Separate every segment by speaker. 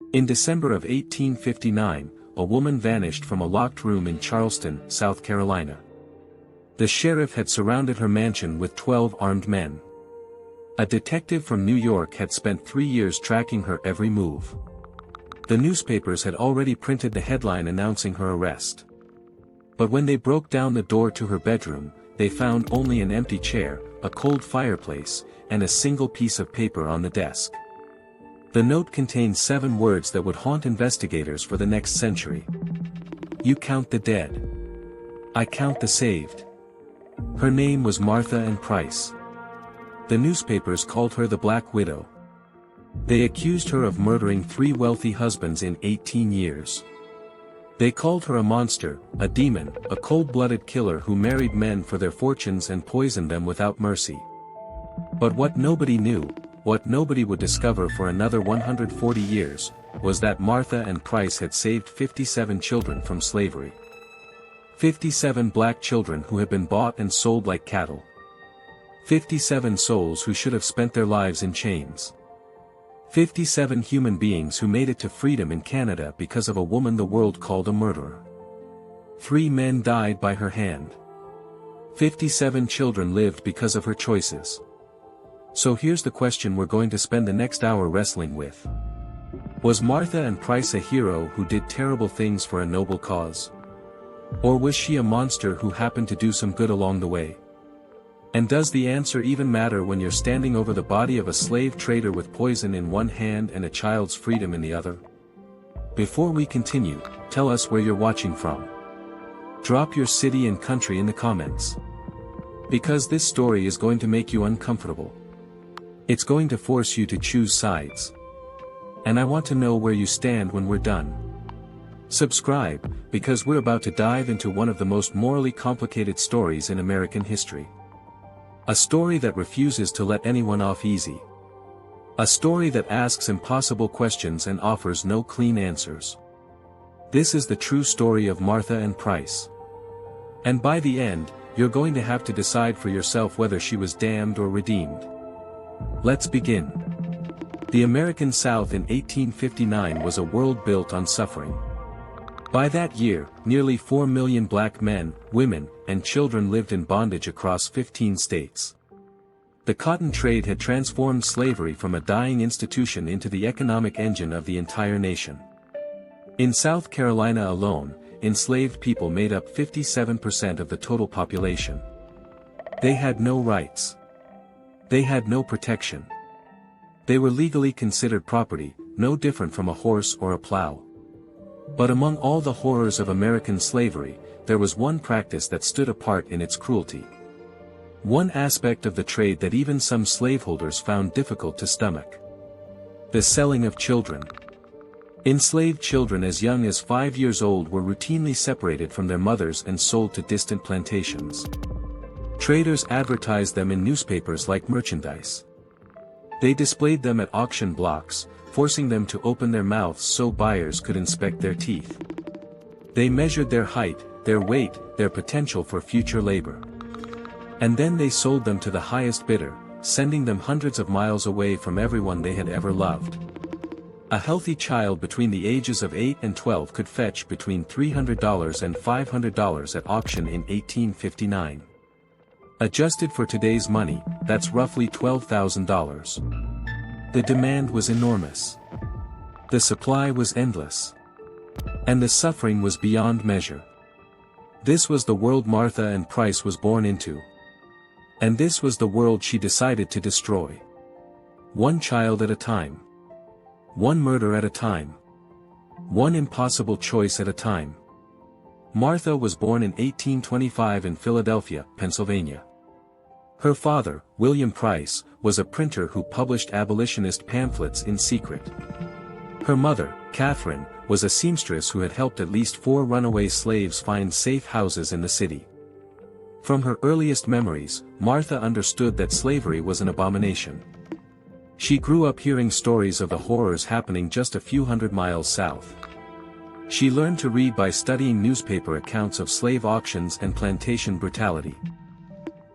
Speaker 1: In December of 1859, a woman vanished from a locked room in Charleston, South Carolina. The sheriff had surrounded her mansion with 12 armed men. A detective from New York had spent 3 years tracking her every move. The newspapers had already printed the headline announcing her arrest. But when they broke down the door to her bedroom, they found only an empty chair, a cold fireplace, and a single piece of paper on the desk. The note contained 7 words that would haunt investigators for the next century. You count the dead. I count the saved. Her name was Martha Ann Price. The newspapers called her the Black Widow. They accused her of murdering 3 wealthy husbands in 18 years. They called her a monster, a demon, a cold-blooded killer who married men for their fortunes and poisoned them without mercy. But what nobody knew, what nobody would discover for another 140 years, was that Martha Ann Price had saved 57 children from slavery. 57 black children who had been bought and sold like cattle. 57 souls who should have spent their lives in chains. 57 human beings who made it to freedom in Canada because of a woman the world called a murderer. 3 men died by her hand. 57 children lived because of her choices. So here's the question we're going to spend the next hour wrestling with. Was Martha Ann Price a hero who did terrible things for a noble cause? Or was she a monster who happened to do some good along the way? And does the answer even matter when you're standing over the body of a slave trader with poison in one hand and a child's freedom in the other? Before we continue, tell us where you're watching from. Drop your city and country in the comments. Because this story is going to make you uncomfortable. It's going to force you to choose sides. And I want to know where you stand when we're done. Subscribe, because we're about to dive into one of the most morally complicated stories in American history. A story that refuses to let anyone off easy. A story that asks impossible questions and offers no clean answers. This is the true story of Martha Ann Price. And by the end, you're going to have to decide for yourself whether she was damned or redeemed. Let's begin. The American South in 1859 was a world built on suffering. By that year, nearly 4 million black men, women, and children lived in bondage across 15 states. The cotton trade had transformed slavery from a dying institution into the economic engine of the entire nation. In South Carolina alone, enslaved people made up 57% of the total population. They had no rights. They had no protection. They were legally considered property, no different from a horse or a plow. But among all the horrors of American slavery, there was one practice that stood apart in its cruelty. One aspect of the trade that even some slaveholders found difficult to stomach. The selling of children. Enslaved children as young as 5 years old were routinely separated from their mothers and sold to distant plantations. Traders advertised them in newspapers like merchandise. They displayed them at auction blocks, forcing them to open their mouths so buyers could inspect their teeth. They measured their height, their weight, their potential for future labor. And then they sold them to the highest bidder, sending them hundreds of miles away from everyone they had ever loved. A healthy child between the ages of 8 and 12 could fetch between $300 and $500 at auction in 1859. Adjusted for today's money, that's roughly $12,000. The demand was enormous. The supply was endless. And the suffering was beyond measure. This was the world Martha Ann Price was born into. And this was the world she decided to destroy. One child at a time. One murder at a time. One impossible choice at a time. Martha was born in 1825 in Philadelphia, Pennsylvania. Her father, William Price, was a printer who published abolitionist pamphlets in secret. Her mother, Catherine, was a seamstress who had helped at least 4 runaway slaves find safe houses in the city. From her earliest memories, Martha understood that slavery was an abomination. She grew up hearing stories of the horrors happening just a few hundred miles south. She learned to read by studying newspaper accounts of slave auctions and plantation brutality.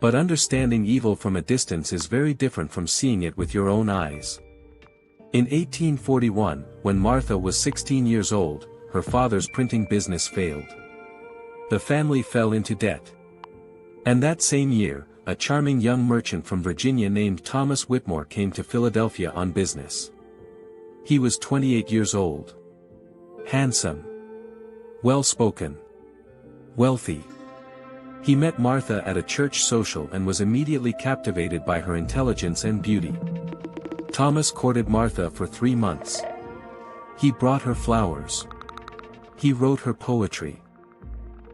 Speaker 1: But understanding evil from a distance is very different from seeing it with your own eyes. In 1841, when Martha was 16 years old, her father's printing business failed. The family fell into debt. And that same year, a charming young merchant from Virginia named Thomas Whitmore came to Philadelphia on business. He was 28 years old. Handsome. Well-spoken. Wealthy. He met Martha at a church social and was immediately captivated by her intelligence and beauty. Thomas courted Martha for 3 months. He brought her flowers. He wrote her poetry.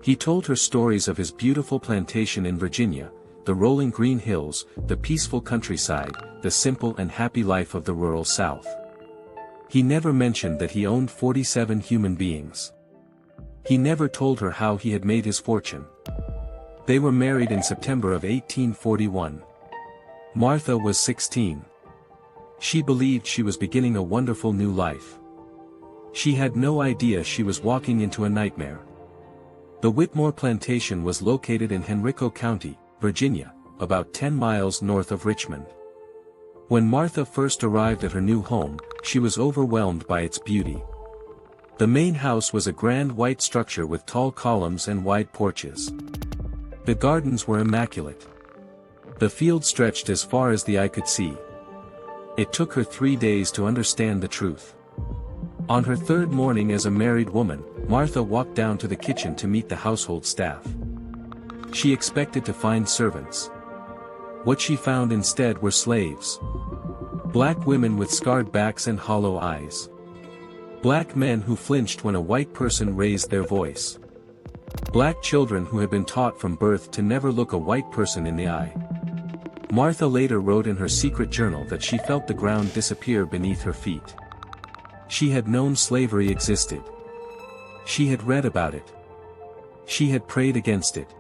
Speaker 1: He told her stories of his beautiful plantation in Virginia, the rolling green hills, the peaceful countryside, the simple and happy life of the rural South. He never mentioned that he owned 47 human beings. He never told her how he had made his fortune. They were married in September of 1841. Martha was 16. She believed she was beginning a wonderful new life. She had no idea she was walking into a nightmare. The Whitmore plantation was located in Henrico County, Virginia, about 10 miles north of Richmond. When Martha first arrived at her new home, she was overwhelmed by its beauty. The main house was a grand white structure with tall columns and wide porches. The gardens were immaculate. The field stretched as far as the eye could see. It took her 3 days to understand the truth. On her third morning as a married woman, Martha walked down to the kitchen to meet the household staff. She expected to find servants. What she found instead were slaves. Black women with scarred backs and hollow eyes. Black men who flinched when a white person raised their voice. Black children who had been taught from birth to never look a white person in the eye. Martha later wrote in her secret journal that she felt the ground disappear beneath her feet. She had known slavery existed. She had read about it. She had prayed against it.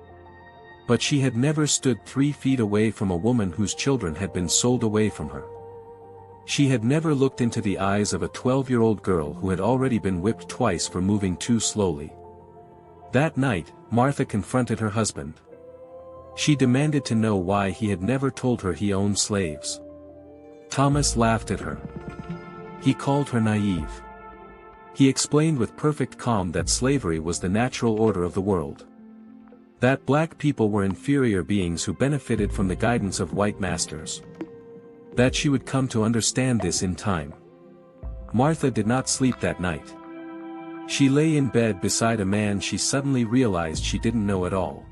Speaker 1: But she had never stood 3 feet away from a woman whose children had been sold away from her. She had never looked into the eyes of a 12-year-old girl who had already been whipped twice for moving too slowly. That night, Martha confronted her husband. She demanded to know why he had never told her he owned slaves. Thomas laughed at her. He called her naive. He explained with perfect calm that slavery was the natural order of the world. That black people were inferior beings who benefited from the guidance of white masters. That she would come to understand this in time. Martha did not sleep that night. She lay in bed beside a man she suddenly realized she didn't know at all.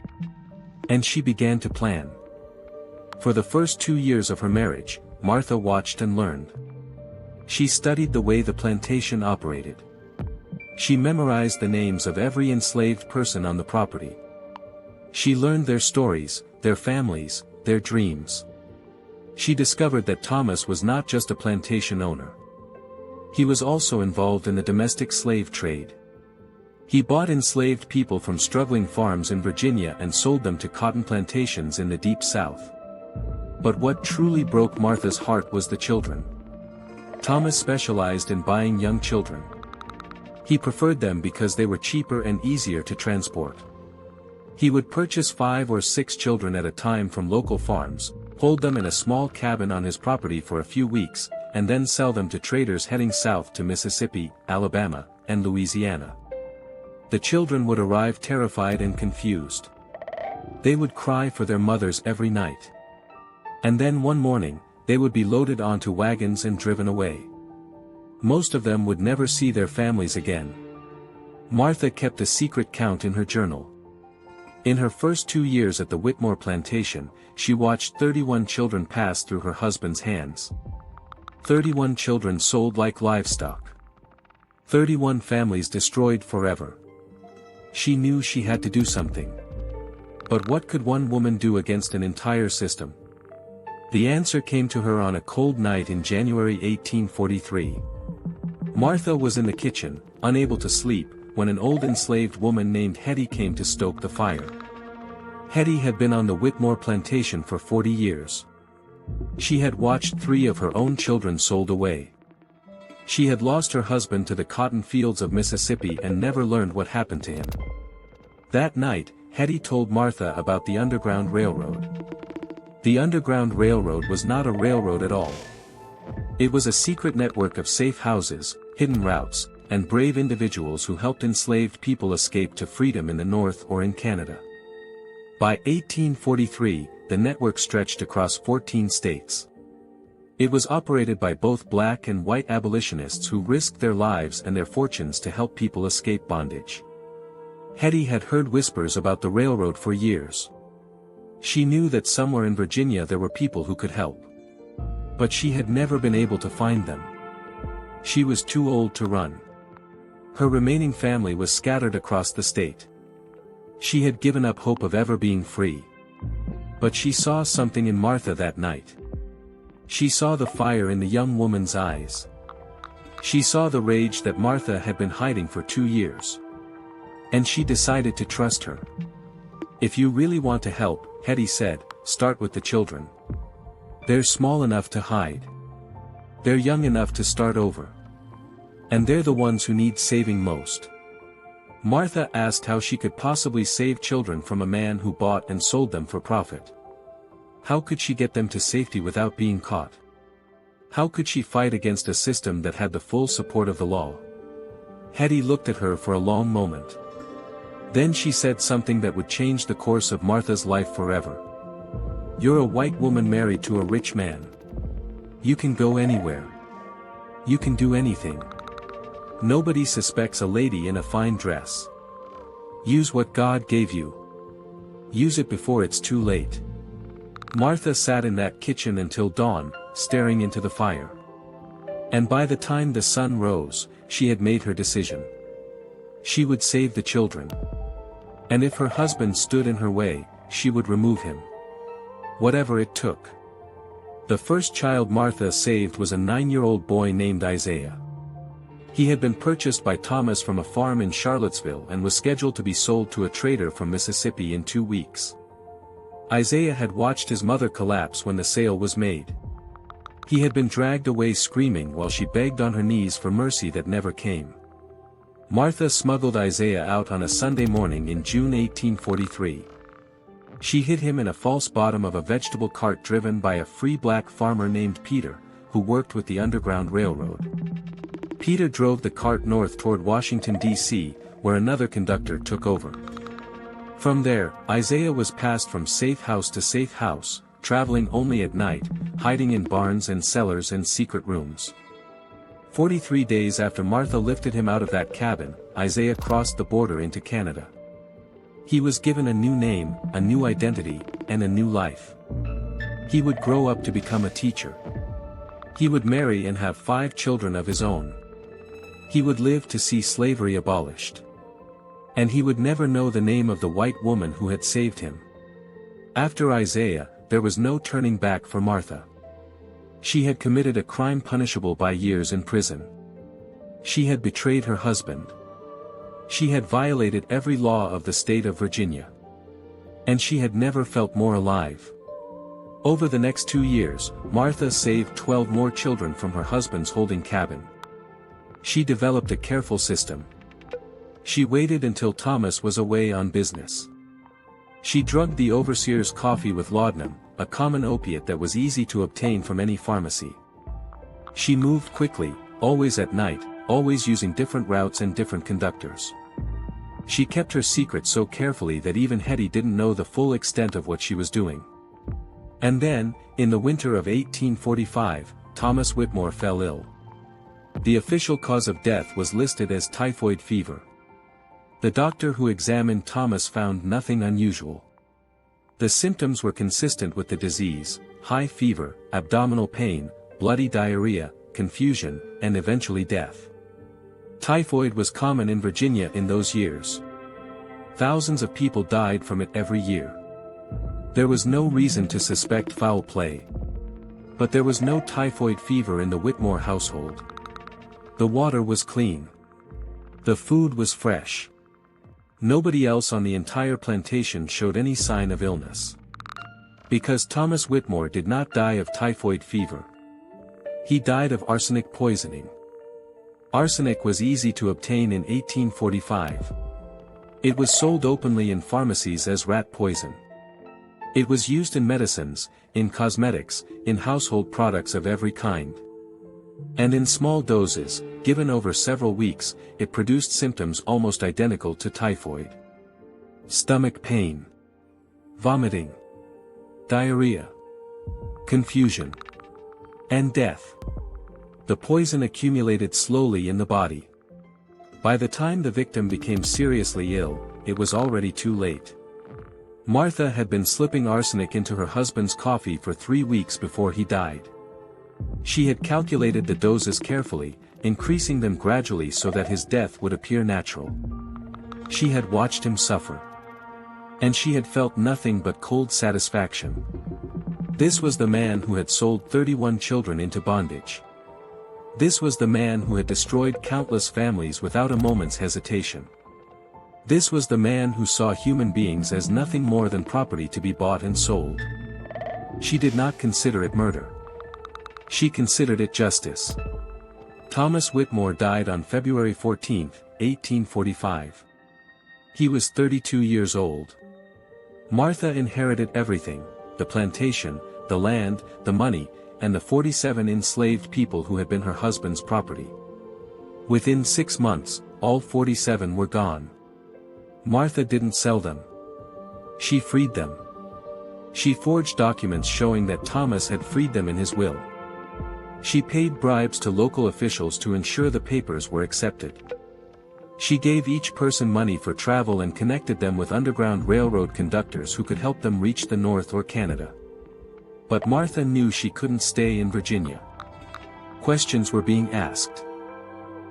Speaker 1: And she began to plan. For the first 2 years of her marriage, Martha watched and learned. She studied the way the plantation operated. She memorized the names of every enslaved person on the property. She learned their stories, their families, their dreams. She discovered that Thomas was not just a plantation owner. He was also involved in the domestic slave trade. He bought enslaved people from struggling farms in Virginia and sold them to cotton plantations in the Deep South. But what truly broke Martha's heart was the children. Thomas specialized in buying young children. He preferred them because they were cheaper and easier to transport. He would purchase 5 or 6 children at a time from local farms, hold them in a small cabin on his property for a few weeks, and then sell them to traders heading south to Mississippi, Alabama, and Louisiana. The children would arrive terrified and confused. They would cry for their mothers every night. And then one morning, they would be loaded onto wagons and driven away. Most of them would never see their families again. Martha kept a secret count in her journal. In her first 2 years at the Whitmore plantation, she watched 31 children pass through her husband's hands. 31 children sold like livestock. 31 families destroyed forever. She knew she had to do something. But what could one woman do against an entire system? The answer came to her on a cold night in January 1843. Martha was in the kitchen, unable to sleep, when an old enslaved woman named Hetty came to stoke the fire. Hetty had been on the Whitmore plantation for 40 years. She had watched 3 of her own children sold away. She had lost her husband to the cotton fields of Mississippi and never learned what happened to him. That night, Hetty told Martha about the Underground Railroad. The Underground Railroad was not a railroad at all. It was a secret network of safe houses, hidden routes, and brave individuals who helped enslaved people escape to freedom in the North or in Canada. By 1843, the network stretched across 14 states. It was operated by both black and white abolitionists who risked their lives and their fortunes to help people escape bondage. Hetty had heard whispers about the railroad for years. She knew that somewhere in Virginia there were people who could help. But she had never been able to find them. She was too old to run. Her remaining family was scattered across the state. She had given up hope of ever being free. But she saw something in Martha that night. She saw the fire in the young woman's eyes. She saw the rage that Martha had been hiding for 2 years. And she decided to trust her. "If you really want to help," Hetty said, "start with the children. They're small enough to hide. They're young enough to start over. And they're the ones who need saving most." Martha asked how she could possibly save children from a man who bought and sold them for profit. How could she get them to safety without being caught? How could she fight against a system that had the full support of the law? Hetty looked at her for a long moment. Then she said something that would change the course of Martha's life forever. "You're a white woman married to a rich man. You can go anywhere. You can do anything. Nobody suspects a lady in a fine dress. Use what God gave you. Use it before it's too late." Martha sat in that kitchen until dawn, staring into the fire. And by the time the sun rose, she had made her decision. She would save the children. And if her husband stood in her way, she would remove him. Whatever it took. The first child Martha saved was a 9-year-old boy named Isaiah. He had been purchased by Thomas from a farm in Charlottesville and was scheduled to be sold to a trader from Mississippi in 2 weeks. Isaiah had watched his mother collapse when the sale was made. He had been dragged away screaming while she begged on her knees for mercy that never came. Martha smuggled Isaiah out on a Sunday morning in June 1843. She hid him in a false bottom of a vegetable cart driven by a free black farmer named Peter, who worked with the Underground Railroad. Peter drove the cart north toward Washington, D.C., where another conductor took over. From there, Isaiah was passed from safe house to safe house, traveling only at night, hiding in barns and cellars and secret rooms. 43 days after Martha lifted him out of that cabin, Isaiah crossed the border into Canada. He was given a new name, a new identity, and a new life. He would grow up to become a teacher. He would marry and have 5 children of his own. He would live to see slavery abolished. And he would never know the name of the white woman who had saved him. After Isaiah, there was no turning back for Martha. She had committed a crime punishable by years in prison. She had betrayed her husband. She had violated every law of the state of Virginia. And she had never felt more alive. Over the next 2 years, Martha saved 12 more children from her husband's holding cabin. She developed a careful system. She waited until Thomas was away on business. She drugged the overseer's coffee with laudanum, a common opiate that was easy to obtain from any pharmacy. She moved quickly, always at night, always using different routes and different conductors. She kept her secret so carefully that even Hetty didn't know the full extent of what she was doing. And then, in the winter of 1845, Thomas Whitmore fell ill. The official cause of death was listed as typhoid fever. The doctor who examined Thomas found nothing unusual. The symptoms were consistent with the disease: high fever, abdominal pain, bloody diarrhea, confusion, and eventually death. Typhoid was common in Virginia in those years. Thousands of people died from it every year. There was no reason to suspect foul play. But there was no typhoid fever in the Whitmore household. The water was clean. The food was fresh. Nobody else on the entire plantation showed any sign of illness. Because Thomas Whitmore did not die of typhoid fever. He died of arsenic poisoning. Arsenic was easy to obtain in 1845. It was sold openly in pharmacies as rat poison. It was used in medicines, in cosmetics, in household products of every kind. And in small doses, given over several weeks, it produced symptoms almost identical to typhoid. Stomach pain, vomiting, diarrhea, confusion, and death. The poison accumulated slowly in the body. By the time the victim became seriously ill, it was already too late. Martha had been slipping arsenic into her husband's coffee for 3 weeks before he died. She had calculated the doses carefully, increasing them gradually so that his death would appear natural. She had watched him suffer. And she had felt nothing but cold satisfaction. This was the man who had sold 31 children into bondage. This was the man who had destroyed countless families without a moment's hesitation. This was the man who saw human beings as nothing more than property to be bought and sold. She did not consider it murder. She considered it justice. Thomas Whitmore died on February 14, 1845. He was 32 years old. Martha inherited everything: the plantation, the land, the money, and the 47 enslaved people who had been her husband's property. Within 6 months, all 47 were gone. Martha didn't sell them. She freed them. She forged documents showing that Thomas had freed them in his will. She paid bribes to local officials to ensure the papers were accepted. She gave each person money for travel and connected them with Underground Railroad conductors who could help them reach the North or Canada. But Martha knew she couldn't stay in Virginia. Questions were being asked.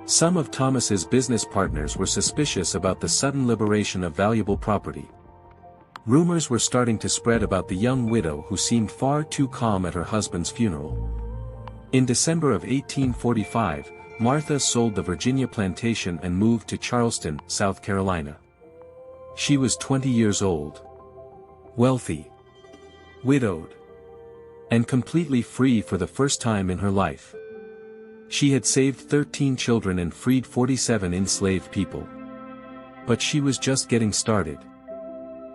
Speaker 1: Some of Thomas's business partners were suspicious about the sudden liberation of valuable property. Rumors were starting to spread about the young widow who seemed far too calm at her husband's funeral. In December of 1845, Martha sold the Virginia plantation and moved to Charleston, South Carolina. She was 20 years old. Wealthy. Widowed. And completely free for the first time in her life. She had saved 13 children and freed 47 enslaved people. But she was just getting started.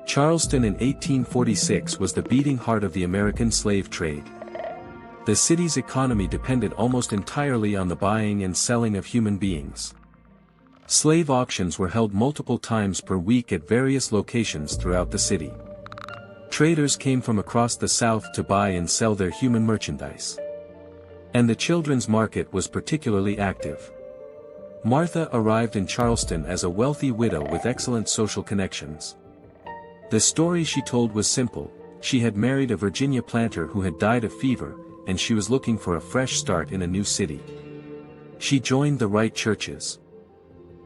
Speaker 1: Charleston in 1846 was the beating heart of the American slave trade. The city's economy depended almost entirely on the buying and selling of human beings. Slave auctions were held multiple times per week at various locations throughout the city. Traders came from across the South to buy and sell their human merchandise. And the children's market was particularly active. Martha arrived in Charleston as a wealthy widow with excellent social connections. The story she told was simple: she had married a Virginia planter who had died of fever, and she was looking for a fresh start in a new city. She joined the right churches.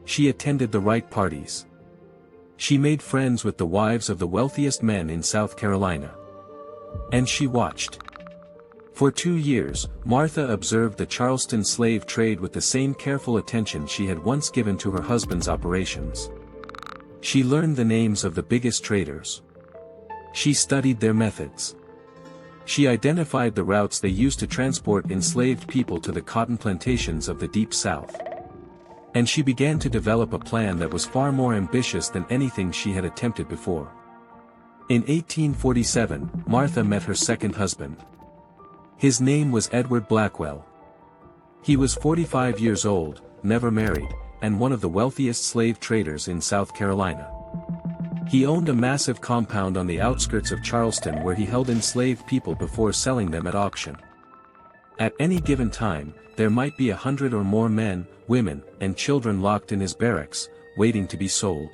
Speaker 1: She attended the right parties. She made friends with the wives of the wealthiest men in South Carolina. And she watched. For 2 years, Martha observed the Charleston slave trade with the same careful attention she had once given to her husband's operations. She learned the names of the biggest traders. She studied their methods. She identified the routes they used to transport enslaved people to the cotton plantations of the Deep South. And she began to develop a plan that was far more ambitious than anything she had attempted before. In 1847, Martha met her second husband. His name was Edward Blackwell. He was 45 years old, never married, and one of the wealthiest slave traders in South Carolina. He owned a massive compound on the outskirts of Charleston where he held enslaved people before selling them at auction. At any given time, there might be 100 or more men, women, and children locked in his barracks, waiting to be sold.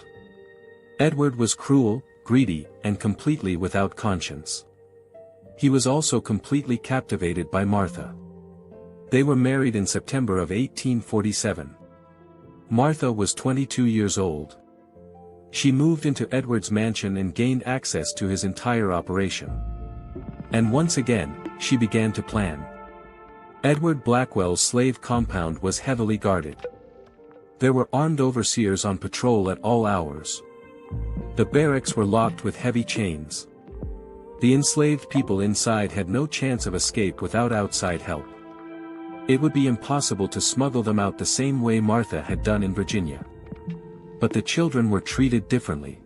Speaker 1: Edward was cruel, greedy, and completely without conscience. He was also completely captivated by Martha. They were married in September of 1847. Martha was 22 years old. She moved into Edward's mansion and gained access to his entire operation. And once again, she began to plan. Edward Blackwell's slave compound was heavily guarded. There were armed overseers on patrol at all hours. The barracks were locked with heavy chains. The enslaved people inside had no chance of escape without outside help. It would be impossible to smuggle them out the same way Martha had done in Virginia. But the children were treated differently.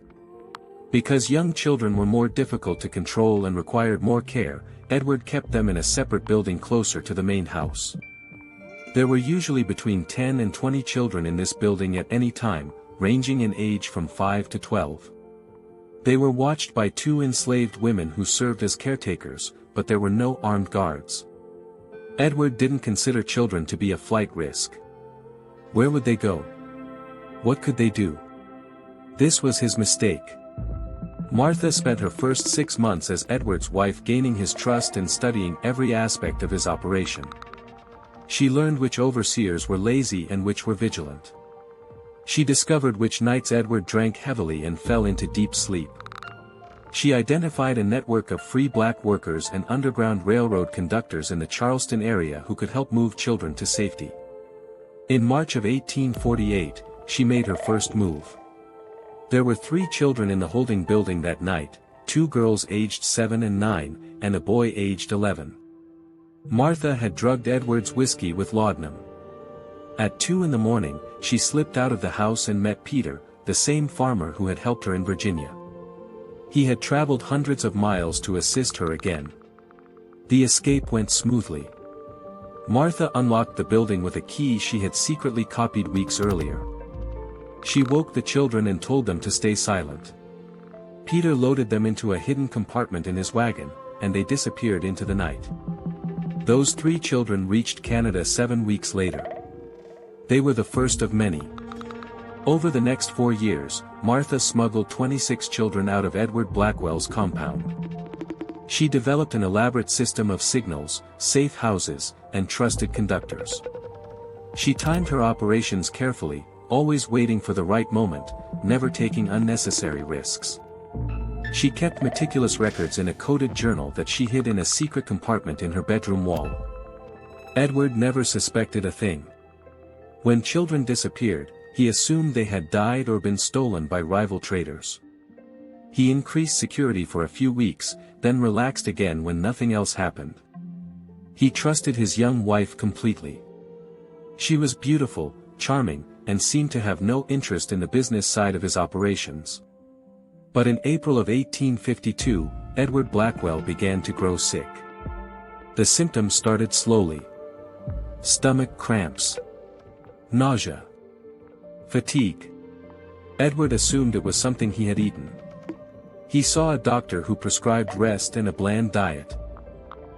Speaker 1: Because young children were more difficult to control and required more care, Edward kept them in a separate building closer to the main house. There were usually between 10 and 20 children in this building at any time, ranging in age from 5 to 12. They were watched by 2 enslaved women who served as caretakers, but there were no armed guards. Edward didn't consider children to be a flight risk. Where would they go? What could they do? This was his mistake. Martha spent her first 6 months as Edward's wife, gaining his trust and studying every aspect of his operation. She learned which overseers were lazy and which were vigilant. She discovered which nights Edward drank heavily and fell into deep sleep. She identified a network of free black workers and Underground Railroad conductors in the Charleston area who could help move children to safety. In March of 1848, she made her first move. There were 3 children in the holding building that night, 2 girls aged 7 and 9, and a boy aged 11. Martha had drugged Edward's whiskey with laudanum. At 2 in the morning, she slipped out of the house and met Peter, the same farmer who had helped her in Virginia. He had traveled hundreds of miles to assist her again. The escape went smoothly. Martha unlocked the building with a key she had secretly copied weeks earlier. She woke the children and told them to stay silent. Peter loaded them into a hidden compartment in his wagon, and they disappeared into the night. Those 3 children reached Canada 7 weeks later. They were the first of many. Over the next 4 years, Martha smuggled 26 children out of Edward Blackwell's compound. She developed an elaborate system of signals, safe houses, and trusted conductors. She timed her operations carefully, always waiting for the right moment, never taking unnecessary risks. She kept meticulous records in a coded journal that she hid in a secret compartment in her bedroom wall. Edward never suspected a thing. When children disappeared, he assumed they had died or been stolen by rival traders. He increased security for a few weeks, then relaxed again when nothing else happened. He trusted his young wife completely. She was beautiful, charming, and seemed to have no interest in the business side of his operations. But in April of 1852, Edward Blackwell began to grow sick. The symptoms started slowly. Stomach cramps. Nausea. Fatigue. Edward assumed it was something he had eaten. He saw a doctor who prescribed rest and a bland diet.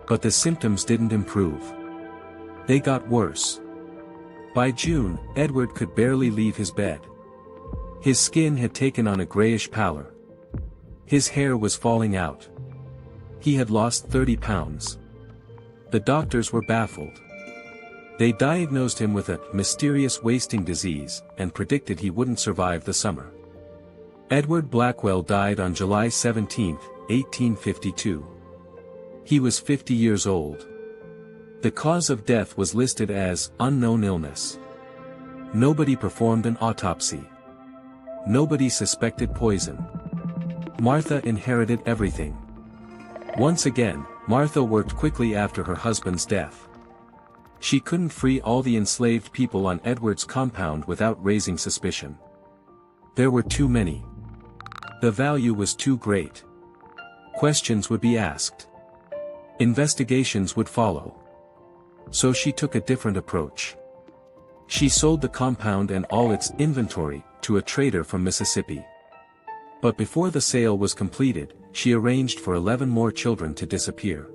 Speaker 1: But the symptoms didn't improve. They got worse. By June, Edward could barely leave his bed. His skin had taken on a grayish pallor. His hair was falling out. He had lost 30 pounds. The doctors were baffled. They diagnosed him with a mysterious wasting disease and predicted he wouldn't survive the summer. Edward Blackwell died on July 17, 1852. He was 50 years old. The cause of death was listed as unknown illness. Nobody performed an autopsy. Nobody suspected poison. Martha inherited everything. Once again, Martha worked quickly after her husband's death. She couldn't free all the enslaved people on Edward's compound without raising suspicion. There were too many. The value was too great. Questions would be asked. Investigations would follow. So she took a different approach. She sold the compound and all its inventory to a trader from Mississippi. But before the sale was completed, she arranged for 11 more children to disappear.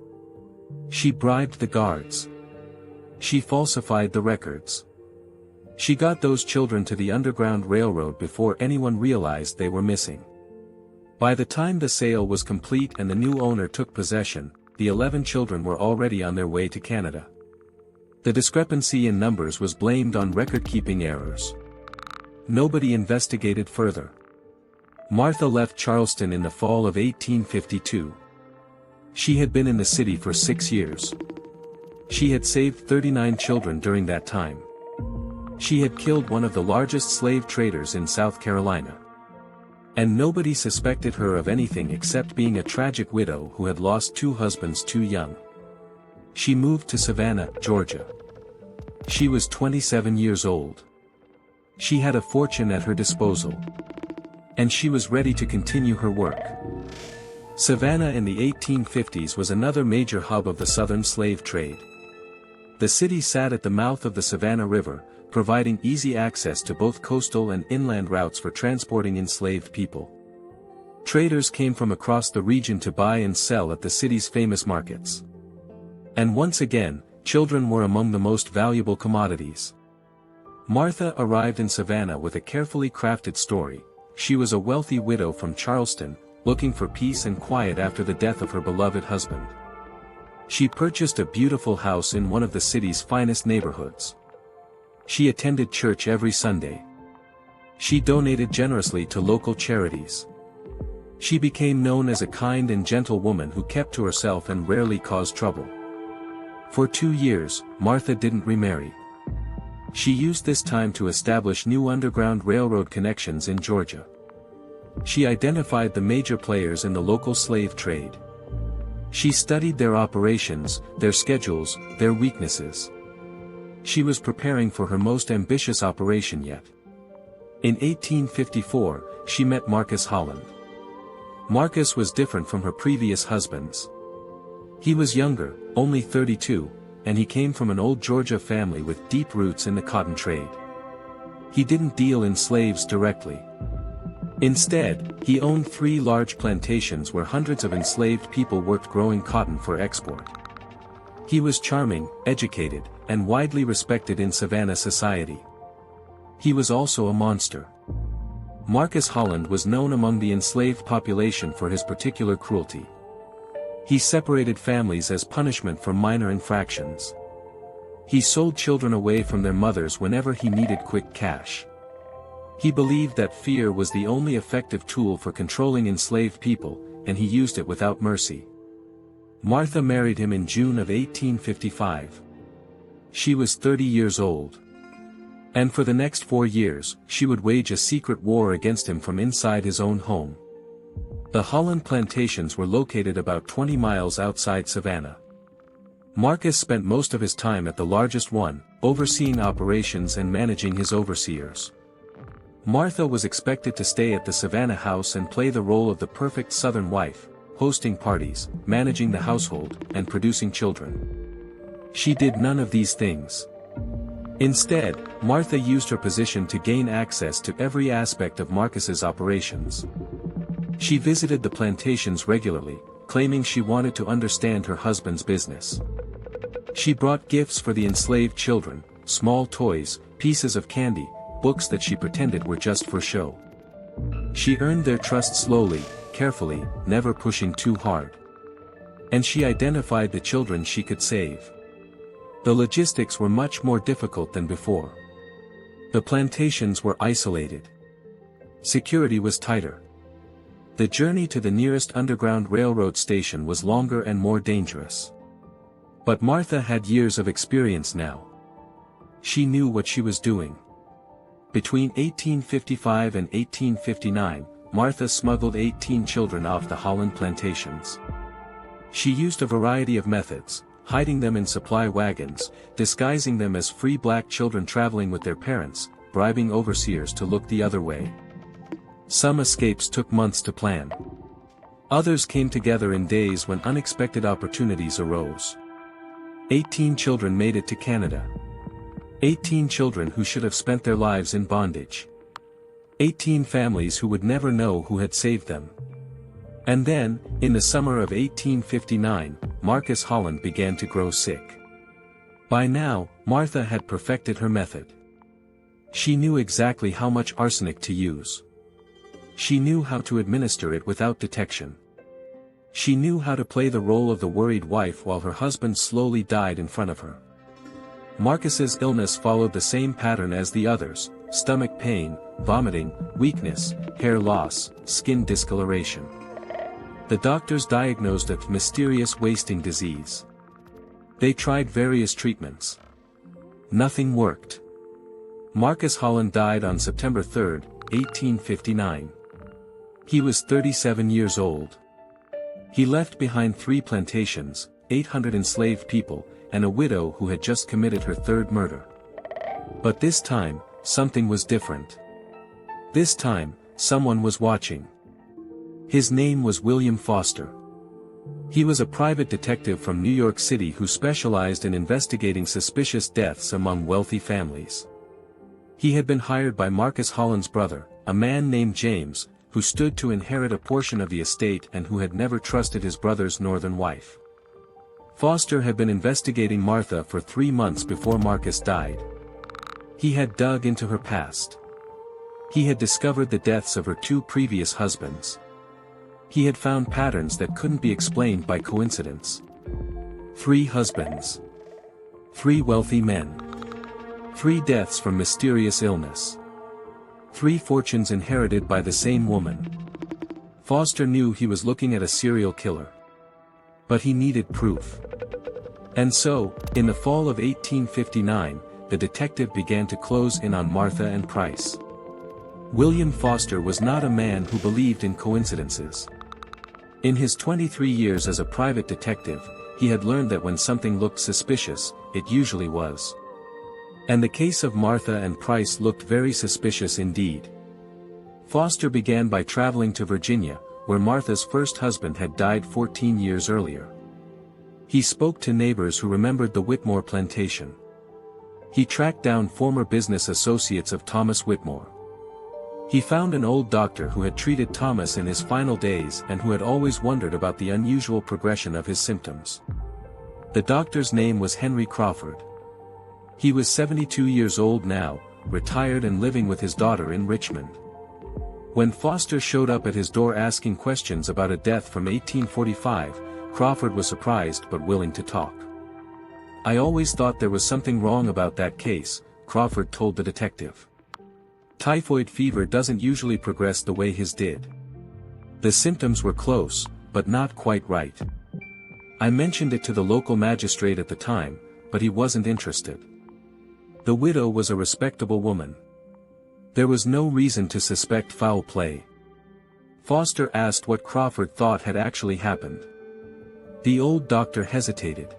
Speaker 1: She bribed the guards. She falsified the records. She got those children to the Underground Railroad before anyone realized they were missing. By the time the sale was complete and the new owner took possession, the 11 children were already on their way to Canada. The discrepancy in numbers was blamed on record-keeping errors. Nobody investigated further. Martha left Charleston in the fall of 1852. She had been in the city for 6 years. She had saved 39 children during that time. She had killed one of the largest slave traders in South Carolina. And nobody suspected her of anything except being a tragic widow who had lost 2 husbands too young. She moved to Savannah, Georgia. She was 27 years old. She had a fortune at her disposal. And she was ready to continue her work. Savannah in the 1850s was another major hub of the Southern slave trade. The city sat at the mouth of the Savannah River, providing easy access to both coastal and inland routes for transporting enslaved people. Traders came from across the region to buy and sell at the city's famous markets. And once again, children were among the most valuable commodities. Martha arrived in Savannah with a carefully crafted story. She was a wealthy widow from Charleston, looking for peace and quiet after the death of her beloved husband. She purchased a beautiful house in one of the city's finest neighborhoods. She attended church every Sunday. She donated generously to local charities. She became known as a kind and gentle woman who kept to herself and rarely caused trouble. For 2 years, Martha didn't remarry. She used this time to establish new Underground Railroad connections in Georgia. She identified the major players in the local slave trade. She studied their operations, their schedules, their weaknesses. She was preparing for her most ambitious operation yet. In 1854, she met Marcus Holland. Marcus was different from her previous husbands. He was younger, only 32, and he came from an old Georgia family with deep roots in the cotton trade. He didn't deal in slaves directly. Instead, he owned 3 large plantations where hundreds of enslaved people worked growing cotton for export. He was charming, educated, and widely respected in Savannah society. He was also a monster. Marcus Holland was known among the enslaved population for his particular cruelty. He separated families as punishment for minor infractions. He sold children away from their mothers whenever he needed quick cash. He believed that fear was the only effective tool for controlling enslaved people, and he used it without mercy. Martha married him in June of 1855. She was 30 years old. And for the next 4 years, she would wage a secret war against him from inside his own home. The Holland plantations were located about 20 miles outside Savannah. Marcus spent most of his time at the largest one, overseeing operations and managing his overseers. Martha was expected to stay at the Savannah house and play the role of the perfect Southern wife, hosting parties, managing the household, and producing children. She did none of these things. Instead, Martha used her position to gain access to every aspect of Marcus's operations. She visited the plantations regularly, claiming she wanted to understand her husband's business. She brought gifts for the enslaved children, small toys, pieces of candy, books that she pretended were just for show. She earned their trust slowly, carefully, never pushing too hard. And she identified the children she could save. The logistics were much more difficult than before. The plantations were isolated. Security was tighter. The journey to the nearest Underground Railroad station was longer and more dangerous. But Martha had years of experience now. She knew what she was doing. Between 1855 and 1859, Martha smuggled 18 children off the Holland plantations. She used a variety of methods, hiding them in supply wagons, disguising them as free black children traveling with their parents, bribing overseers to look the other way. Some escapes took months to plan. Others came together in days when unexpected opportunities arose. 18 children made it to Canada. 18 children who should have spent their lives in bondage. 18 families who would never know who had saved them. And then, in the summer of 1859, Marcus Holland began to grow sick. By now, Martha had perfected her method. She knew exactly how much arsenic to use. She knew how to administer it without detection. She knew how to play the role of the worried wife while her husband slowly died in front of her. Marcus's illness followed the same pattern as the others: stomach pain, vomiting, weakness, hair loss, skin discoloration. The doctors diagnosed a mysterious wasting disease. They tried various treatments. Nothing worked. Marcus Holland died on September 3, 1859. He was 37 years old. He left behind 3 plantations, 800 enslaved people, and a widow who had just committed her 3rd murder. But this time, something was different. This time, someone was watching. His name was William Foster. He was a private detective from New York City who specialized in investigating suspicious deaths among wealthy families. He had been hired by Marcus Holland's brother, a man named James, who stood to inherit a portion of the estate and who had never trusted his brother's northern wife. Foster had been investigating Martha for 3 months before Marcus died. He had dug into her past. He had discovered the deaths of her 2 previous husbands. He had found patterns that couldn't be explained by coincidence. 3 husbands. 3 wealthy men. 3 deaths from mysterious illness. 3 fortunes inherited by the same woman. Foster knew he was looking at a serial killer. But he needed proof. And so, in the fall of 1859, the detective began to close in on Martha and Price. William Foster was not a man who believed in coincidences. In his 23 years as a private detective, he had learned that when something looked suspicious, it usually was. And the case of Martha and Price looked very suspicious indeed. Foster began by traveling to Virginia, where Martha's first husband had died 14 years earlier. He spoke to neighbors who remembered the Whitmore plantation. He tracked down former business associates of Thomas Whitmore. He found an old doctor who had treated Thomas in his final days and who had always wondered about the unusual progression of his symptoms. The doctor's name was Henry Crawford. He was 72 years old now, retired and living with his daughter in Richmond. When Foster showed up at his door asking questions about a death from 1845, Crawford was surprised but willing to talk. "I always thought there was something wrong about that case," Crawford told the detective. "Typhoid fever doesn't usually progress the way his did. The symptoms were close, but not quite right. I mentioned it to the local magistrate at the time, but he wasn't interested. The widow was a respectable woman. There was no reason to suspect foul play." Foster asked what Crawford thought had actually happened. The old doctor hesitated.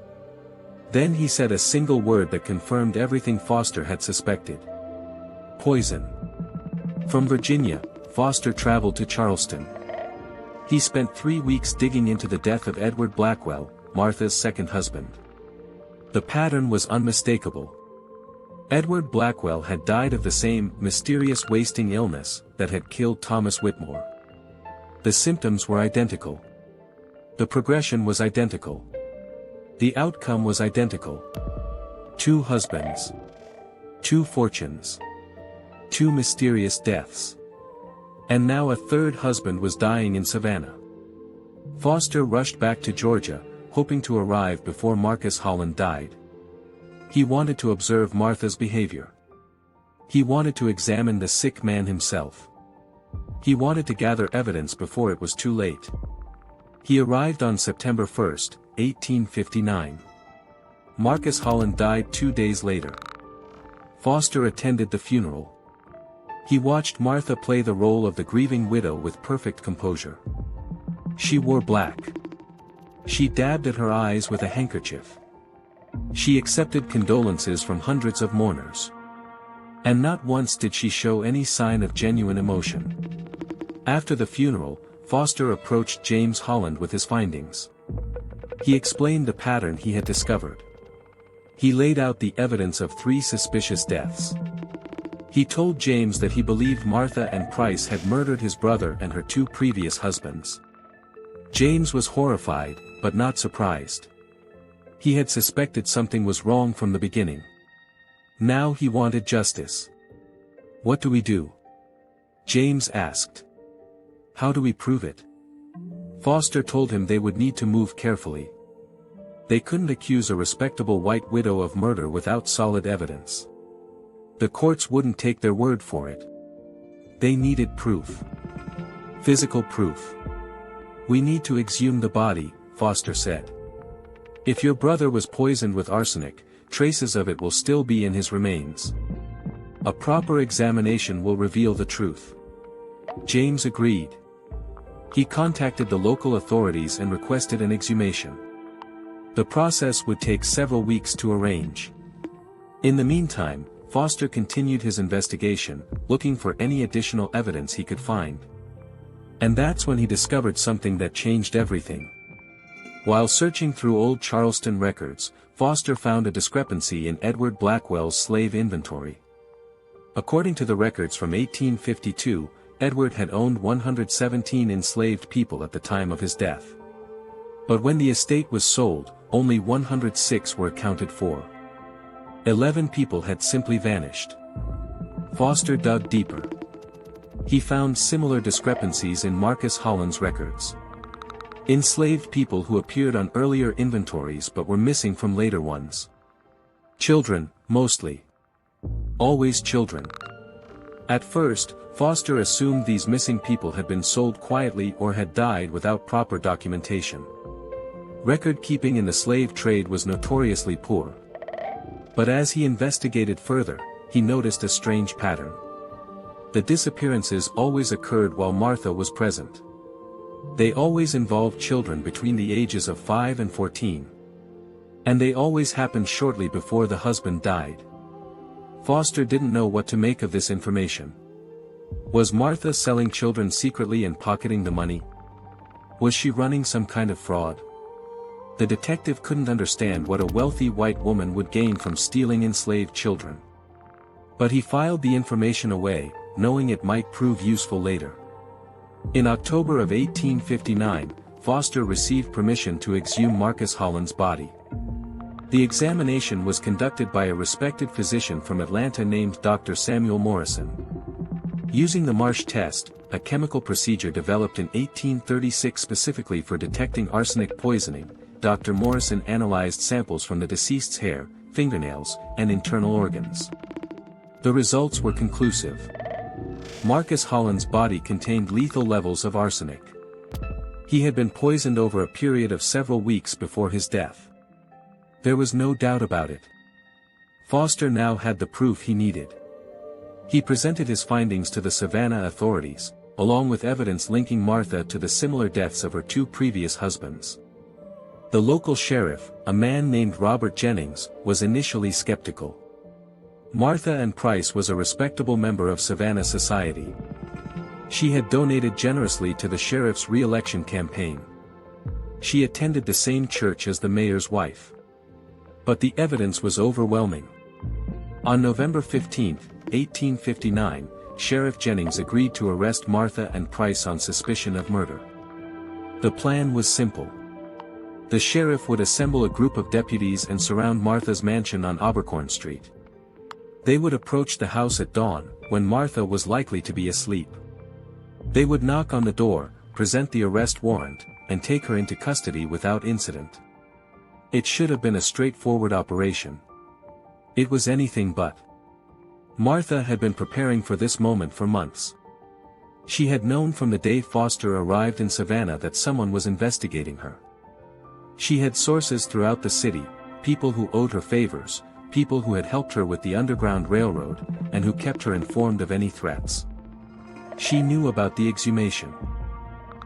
Speaker 1: Then he said a single word that confirmed everything Foster had suspected. "Poison." From Virginia, Foster traveled to Charleston. He spent 3 weeks digging into the death of Edward Blackwell, Martha's second husband. The pattern was unmistakable. Edward Blackwell had died of the same mysterious wasting illness that had killed Thomas Whitmore. The symptoms were identical. The progression was identical. The outcome was identical. 2 husbands. 2 fortunes. 2 mysterious deaths. And now a 3rd husband was dying in Savannah. Foster rushed back to Georgia, hoping to arrive before Marcus Holland died. He wanted to observe Martha's behavior. He wanted to examine the sick man himself. He wanted to gather evidence before it was too late. He arrived on September 1, 1859. Marcus Holland died 2 days later. Foster attended the funeral. He watched Martha play the role of the grieving widow with perfect composure. She wore black. She dabbed at her eyes with a handkerchief. She accepted condolences from hundreds of mourners. And not once did she show any sign of genuine emotion. After the funeral, Foster approached James Holland with his findings. He explained the pattern he had discovered. He laid out the evidence of 3 suspicious deaths. He told James that he believed Martha and Price had murdered his brother and her 2 previous husbands. James was horrified, but not surprised. He had suspected something was wrong from the beginning. Now he wanted justice. "What do we do?" James asked. "How do we prove it?" Foster told him they would need to move carefully. They couldn't accuse a respectable white widow of murder without solid evidence. The courts wouldn't take their word for it. They needed proof. Physical proof. "We need to exhume the body," Foster said. "If your brother was poisoned with arsenic, traces of it will still be in his remains. A proper examination will reveal the truth." James agreed. He contacted the local authorities and requested an exhumation. The process would take several weeks to arrange. In the meantime, Foster continued his investigation, looking for any additional evidence he could find. And that's when he discovered something that changed everything. While searching through old Charleston records, Foster found a discrepancy in Edward Blackwell's slave inventory. According to the records from 1852, Edward had owned 117 enslaved people at the time of his death. But when the estate was sold, only 106 were accounted for. 11 people had simply vanished. Foster dug deeper. He found similar discrepancies in Marcus Holland's records. Enslaved people who appeared on earlier inventories but were missing from later ones. Children, mostly. Always children. At first, Foster assumed these missing people had been sold quietly or had died without proper documentation. Record-keeping in the slave trade was notoriously poor. But as he investigated further, he noticed a strange pattern. The disappearances always occurred while Martha was present. They always involved children between the ages of 5 and 14. And they always happened shortly before the husband died. Foster didn't know what to make of this information. Was Martha selling children secretly and pocketing the money? Was she running some kind of fraud? The detective couldn't understand what a wealthy white woman would gain from stealing enslaved children. But he filed the information away, knowing it might prove useful later. In October of 1859, Foster received permission to exhume Marcus Holland's body. The examination was conducted by a respected physician from Atlanta named Dr. Samuel Morrison. Using the Marsh test, a chemical procedure developed in 1836 specifically for detecting arsenic poisoning, Dr. Morrison analyzed samples from the deceased's hair, fingernails, and internal organs. The results were conclusive. Marcus Holland's body contained lethal levels of arsenic. He had been poisoned over a period of several weeks before his death. There was no doubt about it. Foster now had the proof he needed. He presented his findings to the Savannah authorities, along with evidence linking Martha to the similar deaths of her two previous husbands. The local sheriff, a man named Robert Jennings, was initially skeptical. Martha Ann Price was a respectable member of Savannah society. She had donated generously to the sheriff's re-election campaign. She attended the same church as the mayor's wife. But the evidence was overwhelming. On November 15, 1859, Sheriff Jennings agreed to arrest Martha Ann Price on suspicion of murder. The plan was simple. The sheriff would assemble a group of deputies and surround Martha's mansion on Abercorn Street. They would approach the house at dawn, when Martha was likely to be asleep. They would knock on the door, present the arrest warrant, and take her into custody without incident. It should have been a straightforward operation. It was anything but. Martha had been preparing for this moment for months. She had known from the day Foster arrived in Savannah that someone was investigating her. She had sources throughout the city, people who owed her favors, people who had helped her with the Underground Railroad, and who kept her informed of any threats. She knew about the exhumation.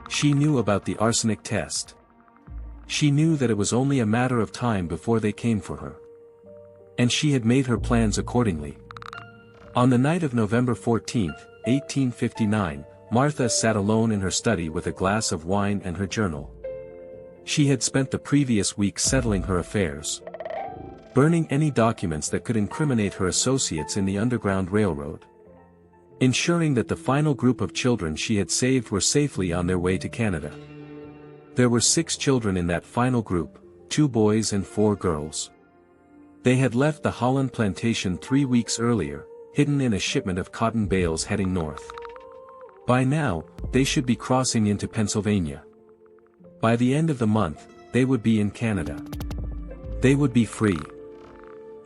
Speaker 1: She knew about the arsenic test. She knew that it was only a matter of time before they came for her. And she had made her plans accordingly. On the night of November 14, 1859, Martha sat alone in her study with a glass of wine and her journal. She had spent the previous week settling her affairs, burning any documents that could incriminate her associates in the Underground Railroad, ensuring that the final group of children she had saved were safely on their way to Canada. There were 6 children in that final group, 2 boys and 4 girls. They had left the Holland plantation 3 weeks earlier, hidden in a shipment of cotton bales heading north. By now, they should be crossing into Pennsylvania. By the end of the month, they would be in Canada. They would be free.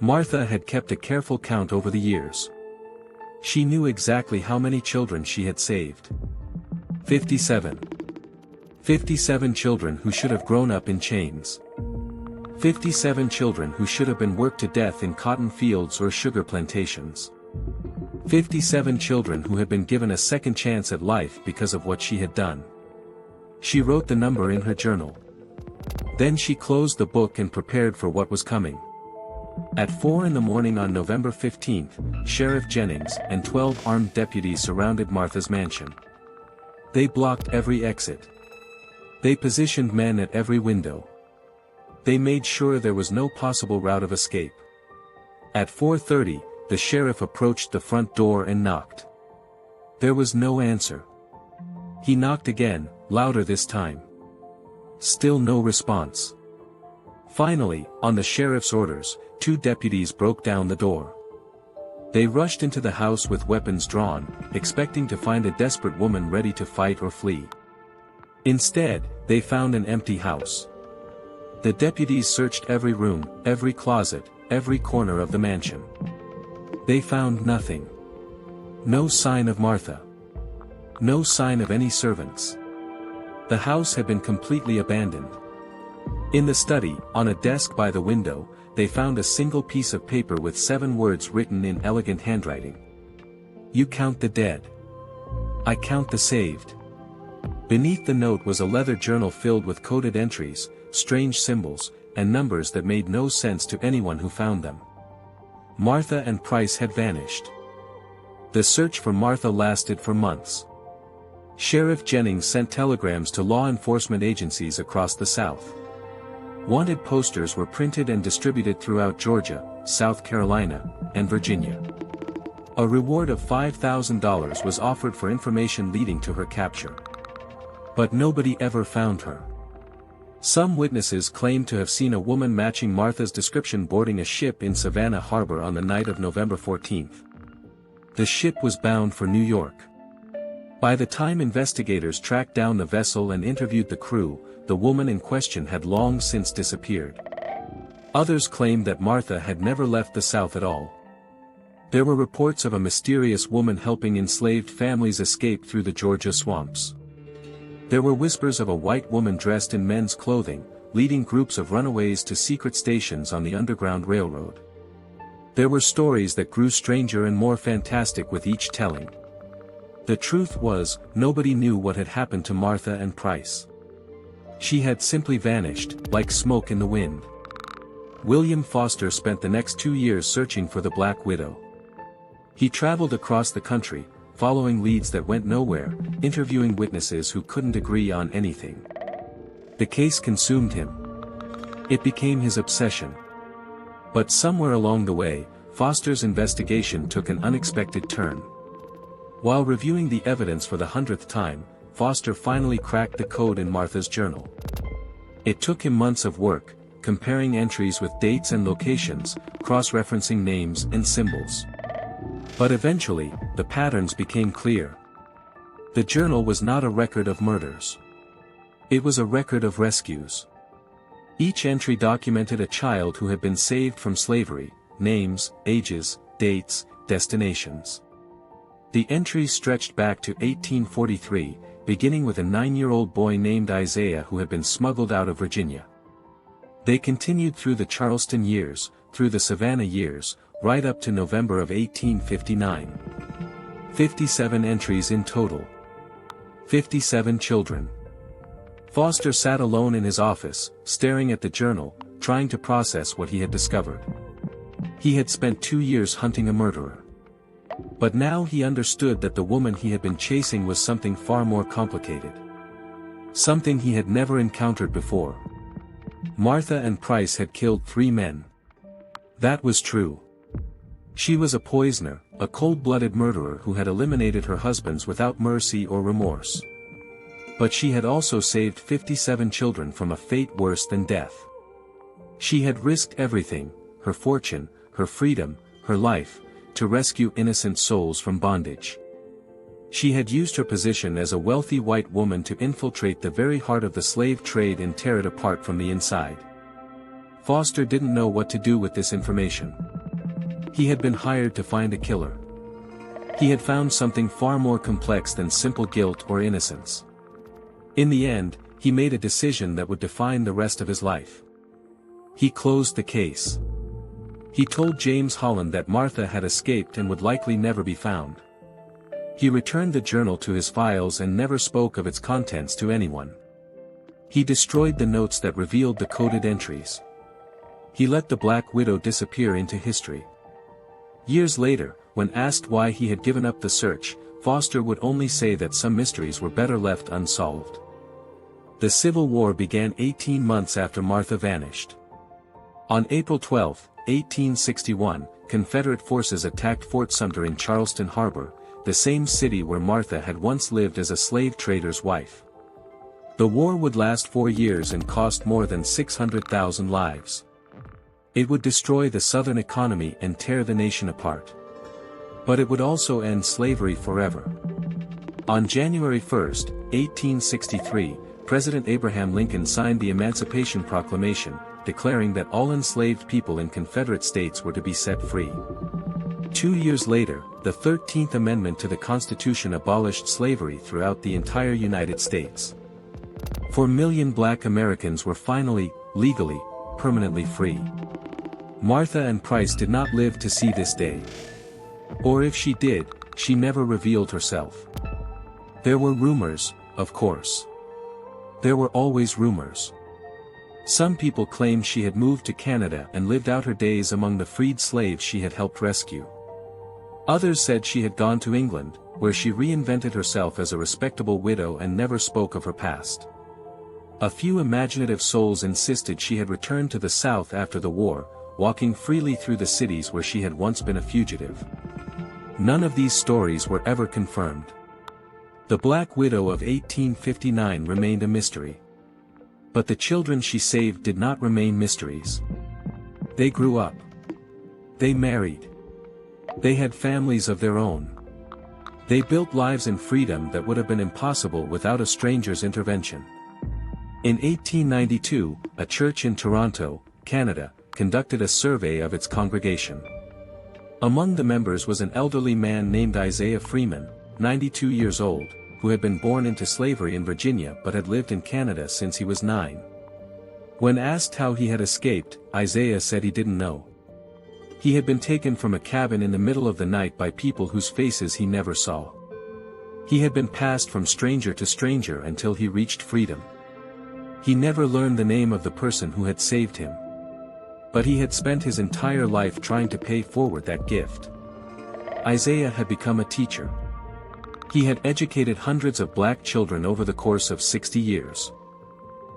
Speaker 1: Martha had kept a careful count over the years. She knew exactly how many children she had saved. 57. 57 children who should have grown up in chains. 57 children who should have been worked to death in cotton fields or sugar plantations. 57 children who had been given a second chance at life because of what she had done. She wrote the number in her journal. Then she closed the book and prepared for what was coming. At 4 in the morning on November 15, Sheriff Jennings and 12 armed deputies surrounded Martha's mansion. They blocked every exit. They positioned men at every window. They made sure there was no possible route of escape. At 4:30, the sheriff approached the front door and knocked. There was no answer. He knocked again, louder this time. Still no response. Finally, on the sheriff's orders, 2 deputies broke down the door. They rushed into the house with weapons drawn, expecting to find a desperate woman ready to fight or flee. Instead, they found an empty house. The deputies searched every room, every closet, every corner of the mansion. They found nothing. No sign of Martha. No sign of any servants. The house had been completely abandoned. In the study, on a desk by the window, they found a single piece of paper with 7 words written in elegant handwriting. "You count the dead. I count the saved." Beneath the note was a leather journal filled with coded entries, strange symbols, and numbers that made no sense to anyone who found them. Martha and Price had vanished. The search for Martha lasted for months. Sheriff Jennings sent telegrams to law enforcement agencies across the South. Wanted posters were printed and distributed throughout Georgia, South Carolina, and Virginia. A reward of $5,000 was offered for information leading to her capture. But nobody ever found her. Some witnesses claimed to have seen a woman matching Martha's description boarding a ship in Savannah Harbor on the night of November 14th. The ship was bound for New York. By the time investigators tracked down the vessel and interviewed the crew, the woman in question had long since disappeared. Others claimed that Martha had never left the South at all. There were reports of a mysterious woman helping enslaved families escape through the Georgia swamps. There were whispers of a white woman dressed in men's clothing, leading groups of runaways to secret stations on the Underground Railroad. There were stories that grew stranger and more fantastic with each telling. The truth was, nobody knew what had happened to Martha and Price. She had simply vanished, like smoke in the wind. William Foster spent the next 2 years searching for the Black Widow. He traveled across the country, following leads that went nowhere, interviewing witnesses who couldn't agree on anything. The case consumed him. It became his obsession. But somewhere along the way, Foster's investigation took an unexpected turn. While reviewing the evidence for the 100th time, Foster finally cracked the code in Martha's journal. It took him months of work, comparing entries with dates and locations, cross-referencing names and symbols. But eventually, the patterns became clear. The journal was not a record of murders. It was a record of rescues. Each entry documented a child who had been saved from slavery, names, ages, dates, destinations. The entries stretched back to 1843, beginning with a 9-year-old boy named Isaiah who had been smuggled out of Virginia. They continued through the Charleston years, through the Savannah years, right up to November of 1859. 57 entries in total. 57 children. Foster sat alone in his office, staring at the journal, trying to process what he had discovered. He had spent 2 years hunting a murderer. But now he understood that the woman he had been chasing was something far more complicated. Something he had never encountered before. Martha and Price had killed 3 men. That was true. She was a poisoner, a cold-blooded murderer who had eliminated her husbands without mercy or remorse. But she had also saved 57 children from a fate worse than death. She had risked everything, her fortune, her freedom, her life, to rescue innocent souls from bondage. She had used her position as a wealthy white woman to infiltrate the very heart of the slave trade and tear it apart from the inside. Foster didn't know what to do with this information. He had been hired to find a killer. He had found something far more complex than simple guilt or innocence. In the end, he made a decision that would define the rest of his life. He closed the case. He told James Holland that Martha had escaped and would likely never be found. He returned the journal to his files and never spoke of its contents to anyone. He destroyed the notes that revealed the coded entries. He let the Black Widow disappear into history. Years later, when asked why he had given up the search, Foster would only say that some mysteries were better left unsolved. The Civil War began 18 months after Martha vanished. On April 12, 1861, Confederate forces attacked Fort Sumter in Charleston Harbor, the same city where Martha had once lived as a slave trader's wife. The war would last 4 years and cost more than 600,000 lives. It would destroy the Southern economy and tear the nation apart. But it would also end slavery forever. On January 1, 1863, President Abraham Lincoln signed the Emancipation Proclamation, declaring that all enslaved people in Confederate states were to be set free. 2 years later, the 13th Amendment to the Constitution abolished slavery throughout the entire United States. 4 million black Americans were finally, legally, permanently free. Martha and Price did not live to see this day. Or if she did, she never revealed herself. There were rumors, of course. There were always rumors. Some people claimed she had moved to Canada and lived out her days among the freed slaves she had helped rescue. Others said she had gone to England, where she reinvented herself as a respectable widow and never spoke of her past. A few imaginative souls insisted she had returned to the South after the war, walking freely through the cities where she had once been a fugitive. None of these stories were ever confirmed. The Black Widow of 1859 remained a mystery. But the children she saved did not remain mysteries. They grew up. They married. They had families of their own. They built lives in freedom that would have been impossible without a stranger's intervention. In 1892, a church in Toronto, Canada, conducted a survey of its congregation. Among the members was an elderly man named Isaiah Freeman, 92 years old, who had been born into slavery in Virginia but had lived in Canada since he was 9. When asked how he had escaped, Isaiah said he didn't know. He had been taken from a cabin in the middle of the night by people whose faces he never saw. He had been passed from stranger to stranger until he reached freedom. He never learned the name of the person who had saved him. But he had spent his entire life trying to pay forward that gift. Isaiah had become a teacher. He had educated hundreds of black children over the course of 60 years.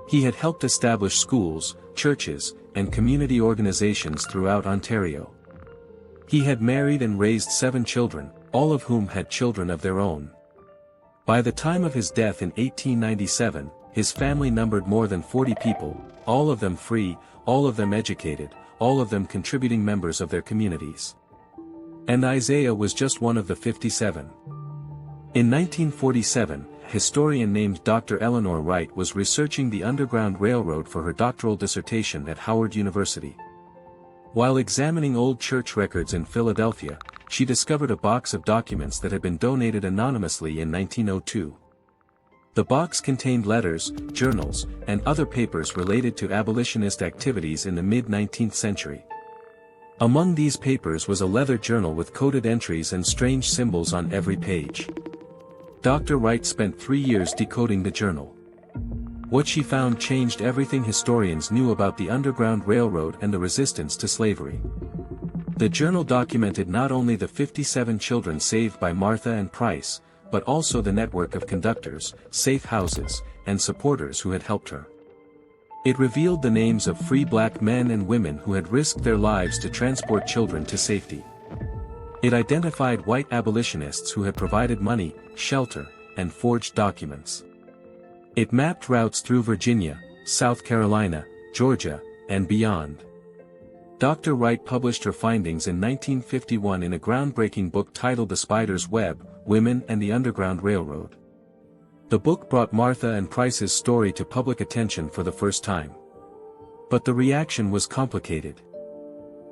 Speaker 1: He had helped establish schools, churches, and community organizations throughout Ontario. He had married and raised 7 children, all of whom had children of their own. By the time of his death in 1897, his family numbered more than 40 people, all of them free, all of them educated, all of them contributing members of their communities. And Isaiah was just one of the 57. In 1947, a historian named Dr. Eleanor Wright was researching the Underground Railroad for her doctoral dissertation at Howard University. While examining old church records in Philadelphia, she discovered a box of documents that had been donated anonymously in 1902. The box contained letters, journals, and other papers related to abolitionist activities in the mid-19th century. Among these papers was a leather journal with coded entries and strange symbols on every page. Dr. Wright spent 3 years decoding the journal. What she found changed everything historians knew about the Underground Railroad and the resistance to slavery. The journal documented not only the 57 children saved by Martha and Price, but also the network of conductors, safe houses, and supporters who had helped her. It revealed the names of free black men and women who had risked their lives to transport children to safety. It identified white abolitionists who had provided money, shelter, and forged documents. It mapped routes through Virginia, South Carolina, Georgia, and beyond. Dr. Wright published her findings in 1951 in a groundbreaking book titled The Spider's Web: Women and the Underground Railroad. The book brought Martha and Price's story to public attention for the first time. But the reaction was complicated.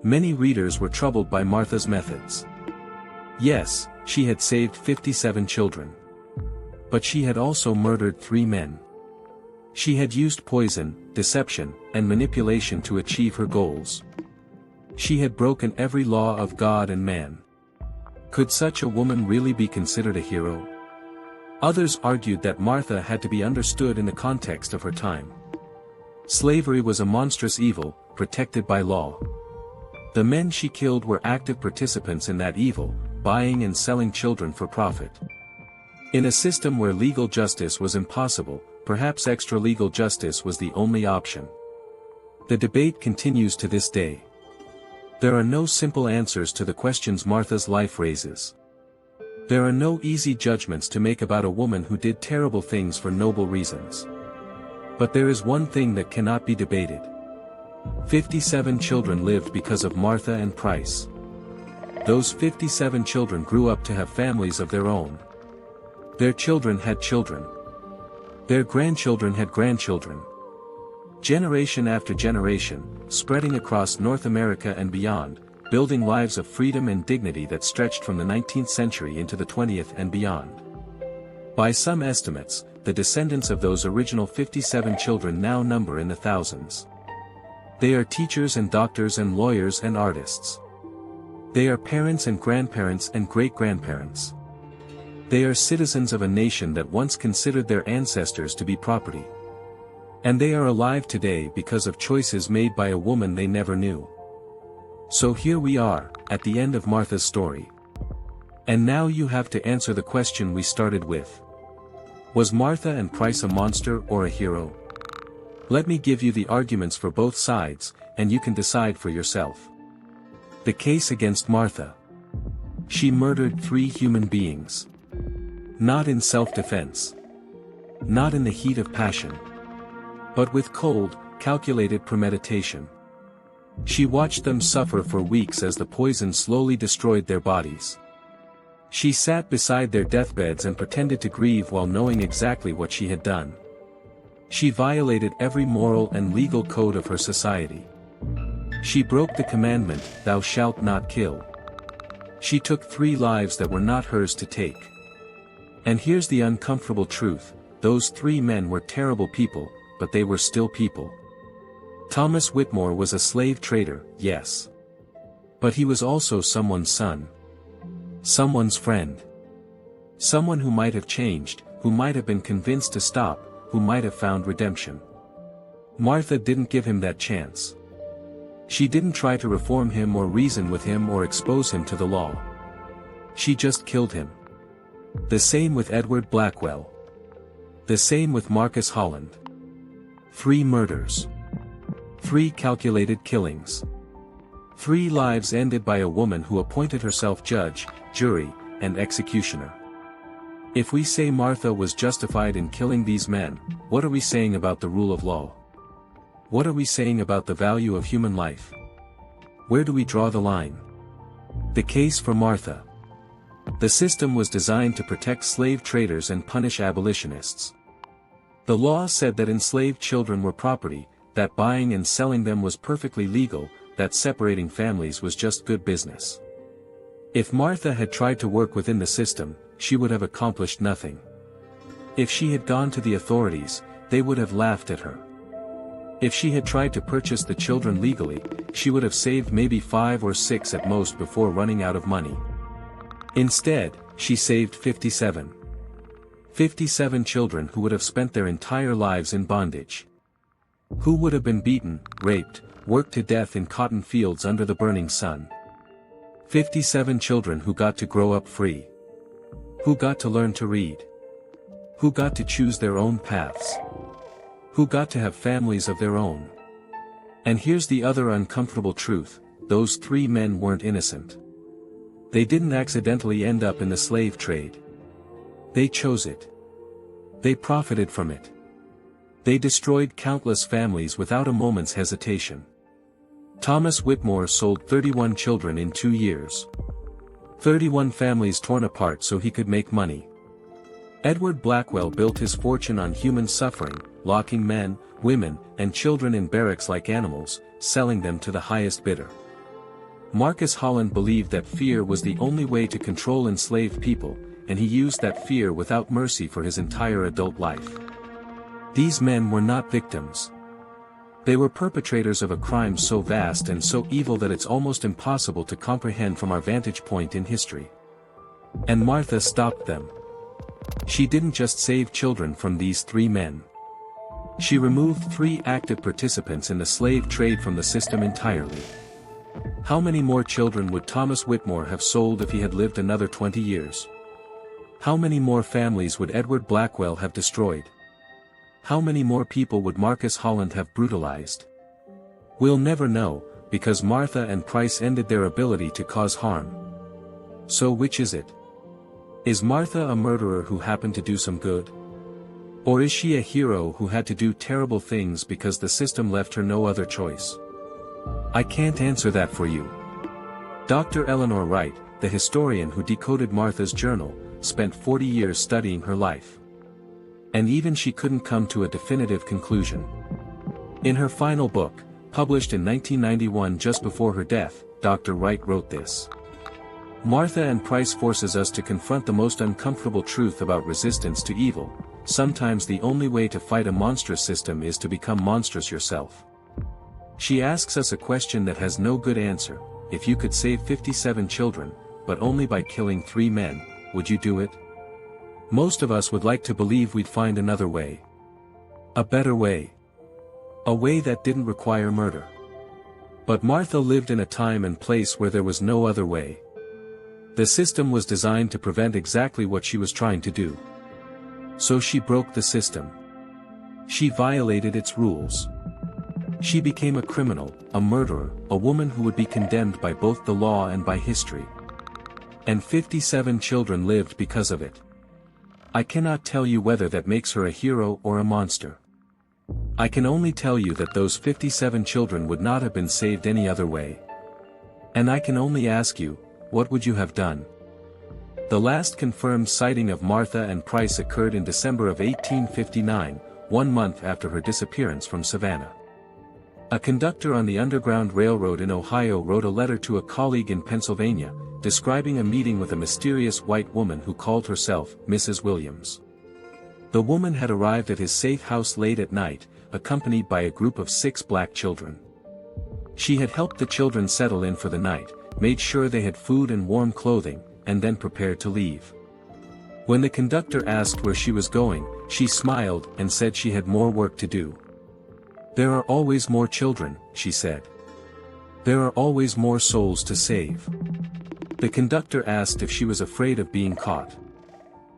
Speaker 1: Many readers were troubled by Martha's methods. Yes, she had saved 57 children. But she had also murdered 3 men. She had used poison, deception, and manipulation to achieve her goals. She had broken every law of God and man. Could such a woman really be considered a hero? Others argued that Martha had to be understood in the context of her time. Slavery was a monstrous evil, protected by law. The men she killed were active participants in that evil, buying and selling children for profit. In a system where legal justice was impossible, perhaps extra-legal justice was the only option. The debate continues to this day. There are no simple answers to the questions Martha's life raises. There are no easy judgments to make about a woman who did terrible things for noble reasons. But there is one thing that cannot be debated. 57 children lived because of Martha and Price. Those 57 children grew up to have families of their own. Their children had children. Their grandchildren had grandchildren. Generation after generation, spreading across North America and beyond, building lives of freedom and dignity that stretched from the 19th century into the 20th and beyond. By some estimates, the descendants of those original 57 children now number in the thousands. They are teachers and doctors and lawyers and artists. They are parents and grandparents and great-grandparents. They are citizens of a nation that once considered their ancestors to be property. And they are alive today because of choices made by a woman they never knew. So here we are, at the end of Martha's story. And now you have to answer the question we started with. Was Martha and Price a monster or a hero? Let me give you the arguments for both sides, and you can decide for yourself. The case against Martha. She murdered 3 human beings. Not in self-defense. Not in the heat of passion. But with cold, calculated premeditation. She watched them suffer for weeks as the poison slowly destroyed their bodies. She sat beside their deathbeds and pretended to grieve while knowing exactly what she had done. She violated every moral and legal code of her society. She broke the commandment, "Thou shalt not kill." She took 3 lives that were not hers to take. And here's the uncomfortable truth, those 3 men were terrible people, but they were still people. Thomas Whitmore was a slave trader, yes. But he was also someone's son. Someone's friend. Someone who might have changed, who might have been convinced to stop, who might have found redemption. Martha didn't give him that chance. She didn't try to reform him or reason with him or expose him to the law. She just killed him. The same with Edward Blackwell. The same with Marcus Holland. 3 murders. 3 calculated killings. 3 lives ended by a woman who appointed herself judge, jury, and executioner. If we say Martha was justified in killing these men, what are we saying about the rule of law? What are we saying about the value of human life? Where do we draw the line? The case for Martha. The system was designed to protect slave traders and punish abolitionists. The law said that enslaved children were property, that buying and selling them was perfectly legal, that separating families was just good business. If Martha had tried to work within the system, she would have accomplished nothing. If she had gone to the authorities, they would have laughed at her. If she had tried to purchase the children legally, she would have saved maybe 5 or 6 at most before running out of money. Instead, she saved 57. 57 children who would have spent their entire lives in bondage. Who would have been beaten, raped, worked to death in cotton fields under the burning sun. 57 children who got to grow up free. Who got to learn to read. Who got to choose their own paths. Who got to have families of their own. And here's the other uncomfortable truth, those 3 men weren't innocent. They didn't accidentally end up in the slave trade. They chose it. They profited from it. They destroyed countless families without a moment's hesitation. Thomas Whitmore sold 31 children in 2 years. 31 families torn apart so he could make money. Edward Blackwell built his fortune on human suffering, locking men, women, and children in barracks like animals, selling them to the highest bidder. Marcus Holland believed that fear was the only way to control enslaved people, and he used that fear without mercy for his entire adult life. These men were not victims. They were perpetrators of a crime so vast and so evil that it's almost impossible to comprehend from our vantage point in history. And Martha stopped them. She didn't just save children from these 3 men. She removed 3 active participants in the slave trade from the system entirely. How many more children would Thomas Whitmore have sold if he had lived another 20 years? How many more families would Edward Blackwell have destroyed? how many more people would Marcus Holland have brutalized? We'll never know, because Martha and Price ended their ability to cause harm. So which is it? Is Martha a murderer who happened to do some good? Or is she a hero who had to do terrible things because the system left her no other choice? I can't answer that for you. Dr. Eleanor Wright, the historian who decoded Martha's journal, spent 40 years studying her life. And even she couldn't come to a definitive conclusion. In her final book, published in 1991 just before her death, Dr. Wright wrote this. Martha and Price forces us to confront the most uncomfortable truth about resistance to evil. Sometimes the only way to fight a monstrous system is to become monstrous yourself. She asks us a question that has no good answer. If you could save 57 children, but only by killing 3 men, would you do it? Most of us would like to believe we'd find another way. A better way. A way that didn't require murder. But Martha lived in a time and place where there was no other way. The system was designed to prevent exactly what she was trying to do. So she broke the system. She violated its rules. She became a criminal, a murderer, a woman who would be condemned by both the law and by history. And 57 children lived because of it. I cannot tell you whether that makes her a hero or a monster. I can only tell you that those 57 children would not have been saved any other way. And I can only ask you, what would you have done? The last confirmed sighting of Martha and Price occurred in December of 1859, 1 month after her disappearance from Savannah. A conductor on the Underground Railroad in Ohio wrote a letter to a colleague in Pennsylvania, describing a meeting with a mysterious white woman who called herself Mrs. Williams. The woman had arrived at his safe house late at night, accompanied by a group of 6 black children. She had helped the children settle in for the night, made sure they had food and warm clothing, and then prepared to leave. When the conductor asked where she was going, she smiled and said she had more work to do. There are always more children, she said. There are always more souls to save. The conductor asked if she was afraid of being caught.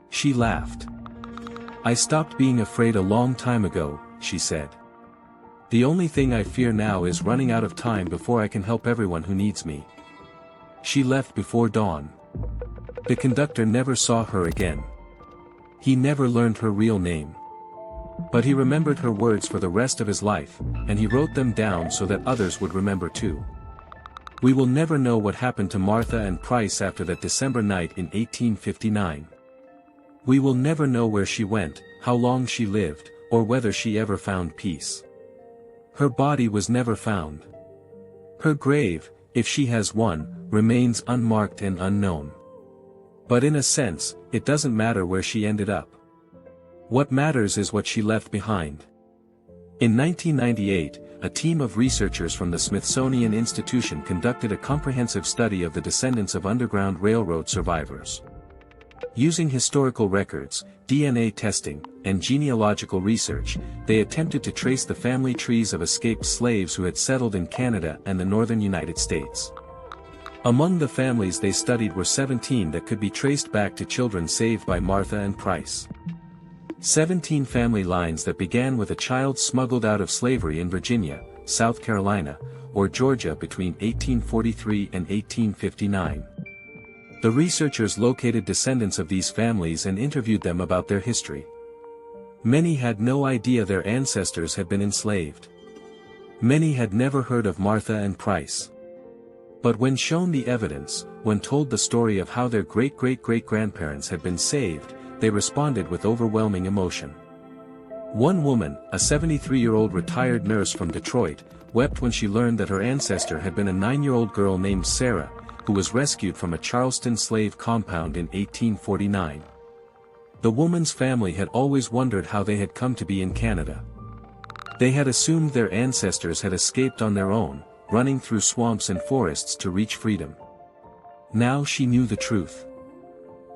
Speaker 1: She laughed. I stopped being afraid a long time ago, she said. The only thing I fear now is running out of time before I can help everyone who needs me. She left before dawn. The conductor never saw her again. He never learned her real name. But he remembered her words for the rest of his life, and he wrote them down so that others would remember too. We will never know what happened to Martha and Price after that December night in 1859. We will never know where she went, how long she lived, or whether she ever found peace. Her body was never found. Her grave, if she has one, remains unmarked and unknown. But in a sense, it doesn't matter where she ended up. What matters is what she left behind. In 1998, a team of researchers from the Smithsonian Institution conducted a comprehensive study of the descendants of Underground Railroad survivors. Using historical records, DNA testing, and genealogical research, they attempted to trace the family trees of escaped slaves who had settled in Canada and the northern United States. Among the families they studied were 17 that could be traced back to children saved by Martha and Price. 17 family lines that began with a child smuggled out of slavery in Virginia, South Carolina, or Georgia between 1843 and 1859. The researchers located descendants of these families and interviewed them about their history. Many had no idea their ancestors had been enslaved. Many had never heard of Martha and Price. But when shown the evidence, when told the story of how their great-great-great-grandparents had been saved, they responded with overwhelming emotion. One woman, a 73-year-old retired nurse from Detroit, wept when she learned that her ancestor had been a 9-year-old girl named Sarah, who was rescued from a Charleston slave compound in 1849. The woman's family had always wondered how they had come to be in Canada. They had assumed their ancestors had escaped on their own, running through swamps and forests to reach freedom. Now she knew the truth.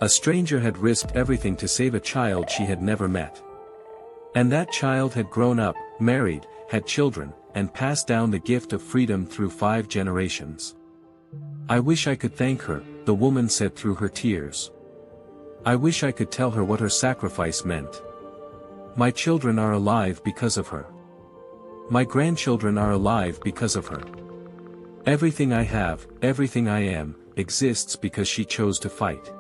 Speaker 1: A stranger had risked everything to save a child she had never met. And that child had grown up, married, had children, and passed down the gift of freedom through 5 generations. I wish I could thank her, the woman said through her tears. I wish I could tell her what her sacrifice meant. My children are alive because of her. My grandchildren are alive because of her. Everything I have, everything I am, exists because she chose to fight.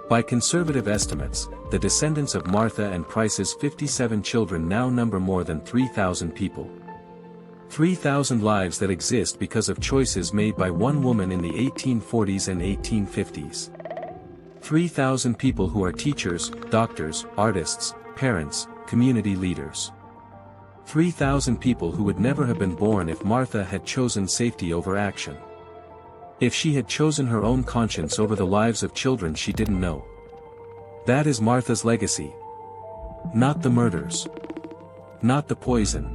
Speaker 1: By conservative estimates, the descendants of Martha and Price's 57 children now number more than 3,000 people. 3,000 lives that exist because of choices made by one woman in the 1840s and 1850s. 3,000 people who are teachers, doctors, artists, parents, community leaders. 3,000 people who would never have been born if Martha had chosen safety over action. If she had chosen her own conscience over the lives of children she didn't know. That is Martha's legacy. Not the murders. Not the poison.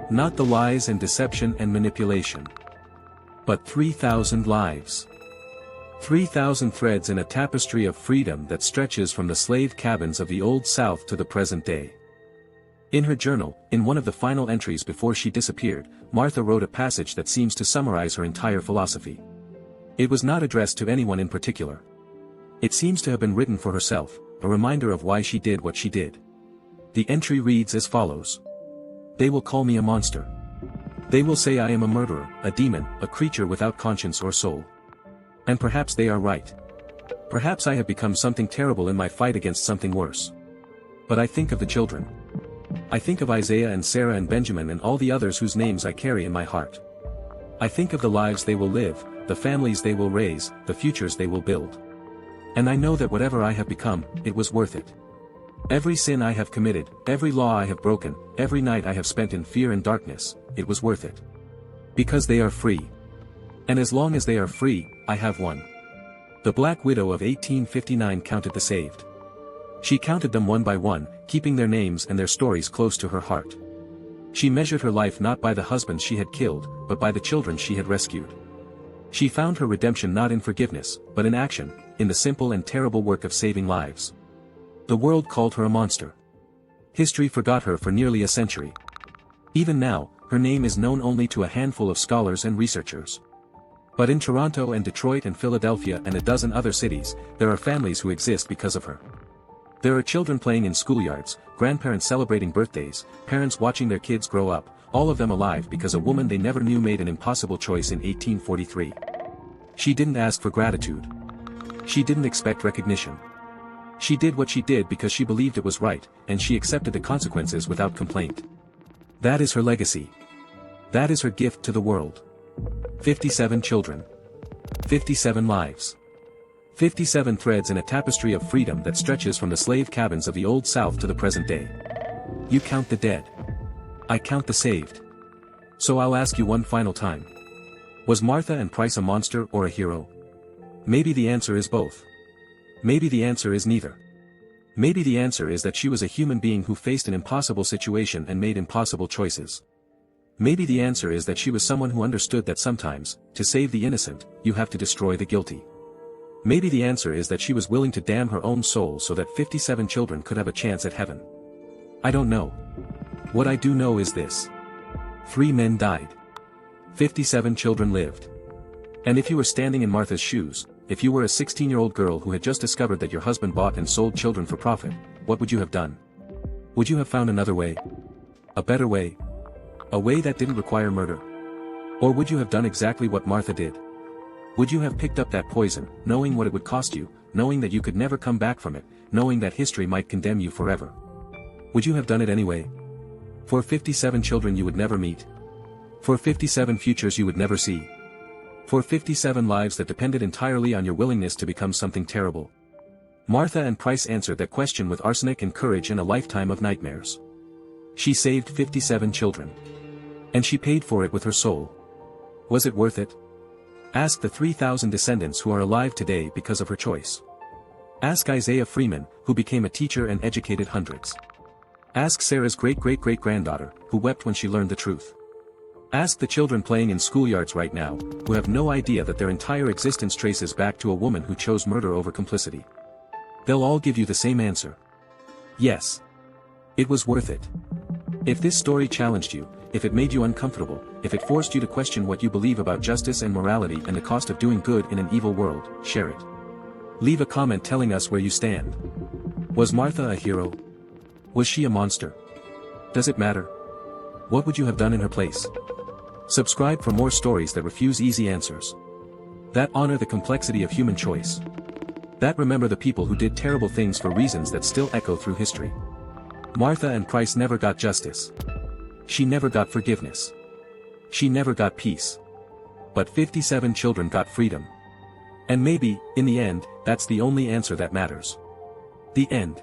Speaker 1: Not the lies and deception and manipulation. But 3,000 lives. 3,000 threads in a tapestry of freedom that stretches from the slave cabins of the Old South to the present day. In her journal, in one of the final entries before she disappeared, Martha wrote a passage that seems to summarize her entire philosophy. It was not addressed to anyone in particular. It seems to have been written for herself, a reminder of why she did what she did. The entry reads as follows. They will call me a monster. They will say I am a murderer, a demon, a creature without conscience or soul. And perhaps they are right. Perhaps I have become something terrible in my fight against something worse. But I think of the children. I think of Isaiah and Sarah and Benjamin and all the others whose names I carry in my heart. I think of the lives they will live, the families they will raise, the futures they will build. And I know that whatever I have become, it was worth it. Every sin I have committed, every law I have broken, every night I have spent in fear and darkness, it was worth it. Because they are free. And as long as they are free, I have won. The Black Widow of 1859 counted the saved. She counted them one by one, keeping their names and their stories close to her heart. She measured her life not by the husbands she had killed, but by the children she had rescued. She found her redemption not in forgiveness, but in action, in the simple and terrible work of saving lives. The world called her a monster. History forgot her for nearly a century. Even now, her name is known only to a handful of scholars and researchers. But in Toronto and Detroit and Philadelphia and a dozen other cities, there are families who exist because of her. There are children playing in schoolyards, grandparents celebrating birthdays, parents watching their kids grow up, all of them alive because a woman they never knew made an impossible choice in 1843. She didn't ask for gratitude. She didn't expect recognition. She did what she did because she believed it was right, and she accepted the consequences without complaint. That is her legacy. That is her gift to the world. 57 children. 57 lives. 57 threads in a tapestry of freedom that stretches from the slave cabins of the Old South to the present day. You count the dead. I count the saved. So I'll ask you one final time. Was Martha and Price a monster or a hero? Maybe the answer is both. Maybe the answer is neither. Maybe the answer is that she was a human being who faced an impossible situation and made impossible choices. Maybe the answer is that she was someone who understood that sometimes, to save the innocent, you have to destroy the guilty. Maybe the answer is that she was willing to damn her own soul so that 57 children could have a chance at heaven. I don't know. What I do know is this. 3 men died. 57 children lived. And if you were standing in Martha's shoes, if you were a 16-year-old girl who had just discovered that your husband bought and sold children for profit, what would you have done? Would you have found another way? A better way? A way that didn't require murder? Or would you have done exactly what Martha did? Would you have picked up that poison, knowing what it would cost you, knowing that you could never come back from it, knowing that history might condemn you forever? Would you have done it anyway? For 57 children you would never meet? For 57 futures you would never see? For 57 lives that depended entirely on your willingness to become something terrible? Martha and Price answered that question with arsenic and courage and a lifetime of nightmares. She saved 57 children. And she paid for it with her soul. Was it worth it? Ask the 3,000 descendants who are alive today because of her choice. Ask Isaiah Freeman, who became a teacher and educated hundreds. Ask Sarah's great-great-great-granddaughter, who wept when she learned the truth. Ask the children playing in schoolyards right now, who have no idea that their entire existence traces back to a woman who chose murder over complicity. They'll all give you the same answer. Yes. It was worth it. If this story challenged you, if it made you uncomfortable, if it forced you to question what you believe about justice and morality and the cost of doing good in an evil world, share it. Leave a comment telling us where you stand. Was Martha a hero? Was she a monster? Does it matter? What would you have done in her place? Subscribe for more stories that refuse easy answers. That honor the complexity of human choice. That remember the people who did terrible things for reasons that still echo through history. Martha and Christ never got justice. She never got forgiveness. She never got peace. But 57 children got freedom. And maybe, in the end, that's the only answer that matters. The end.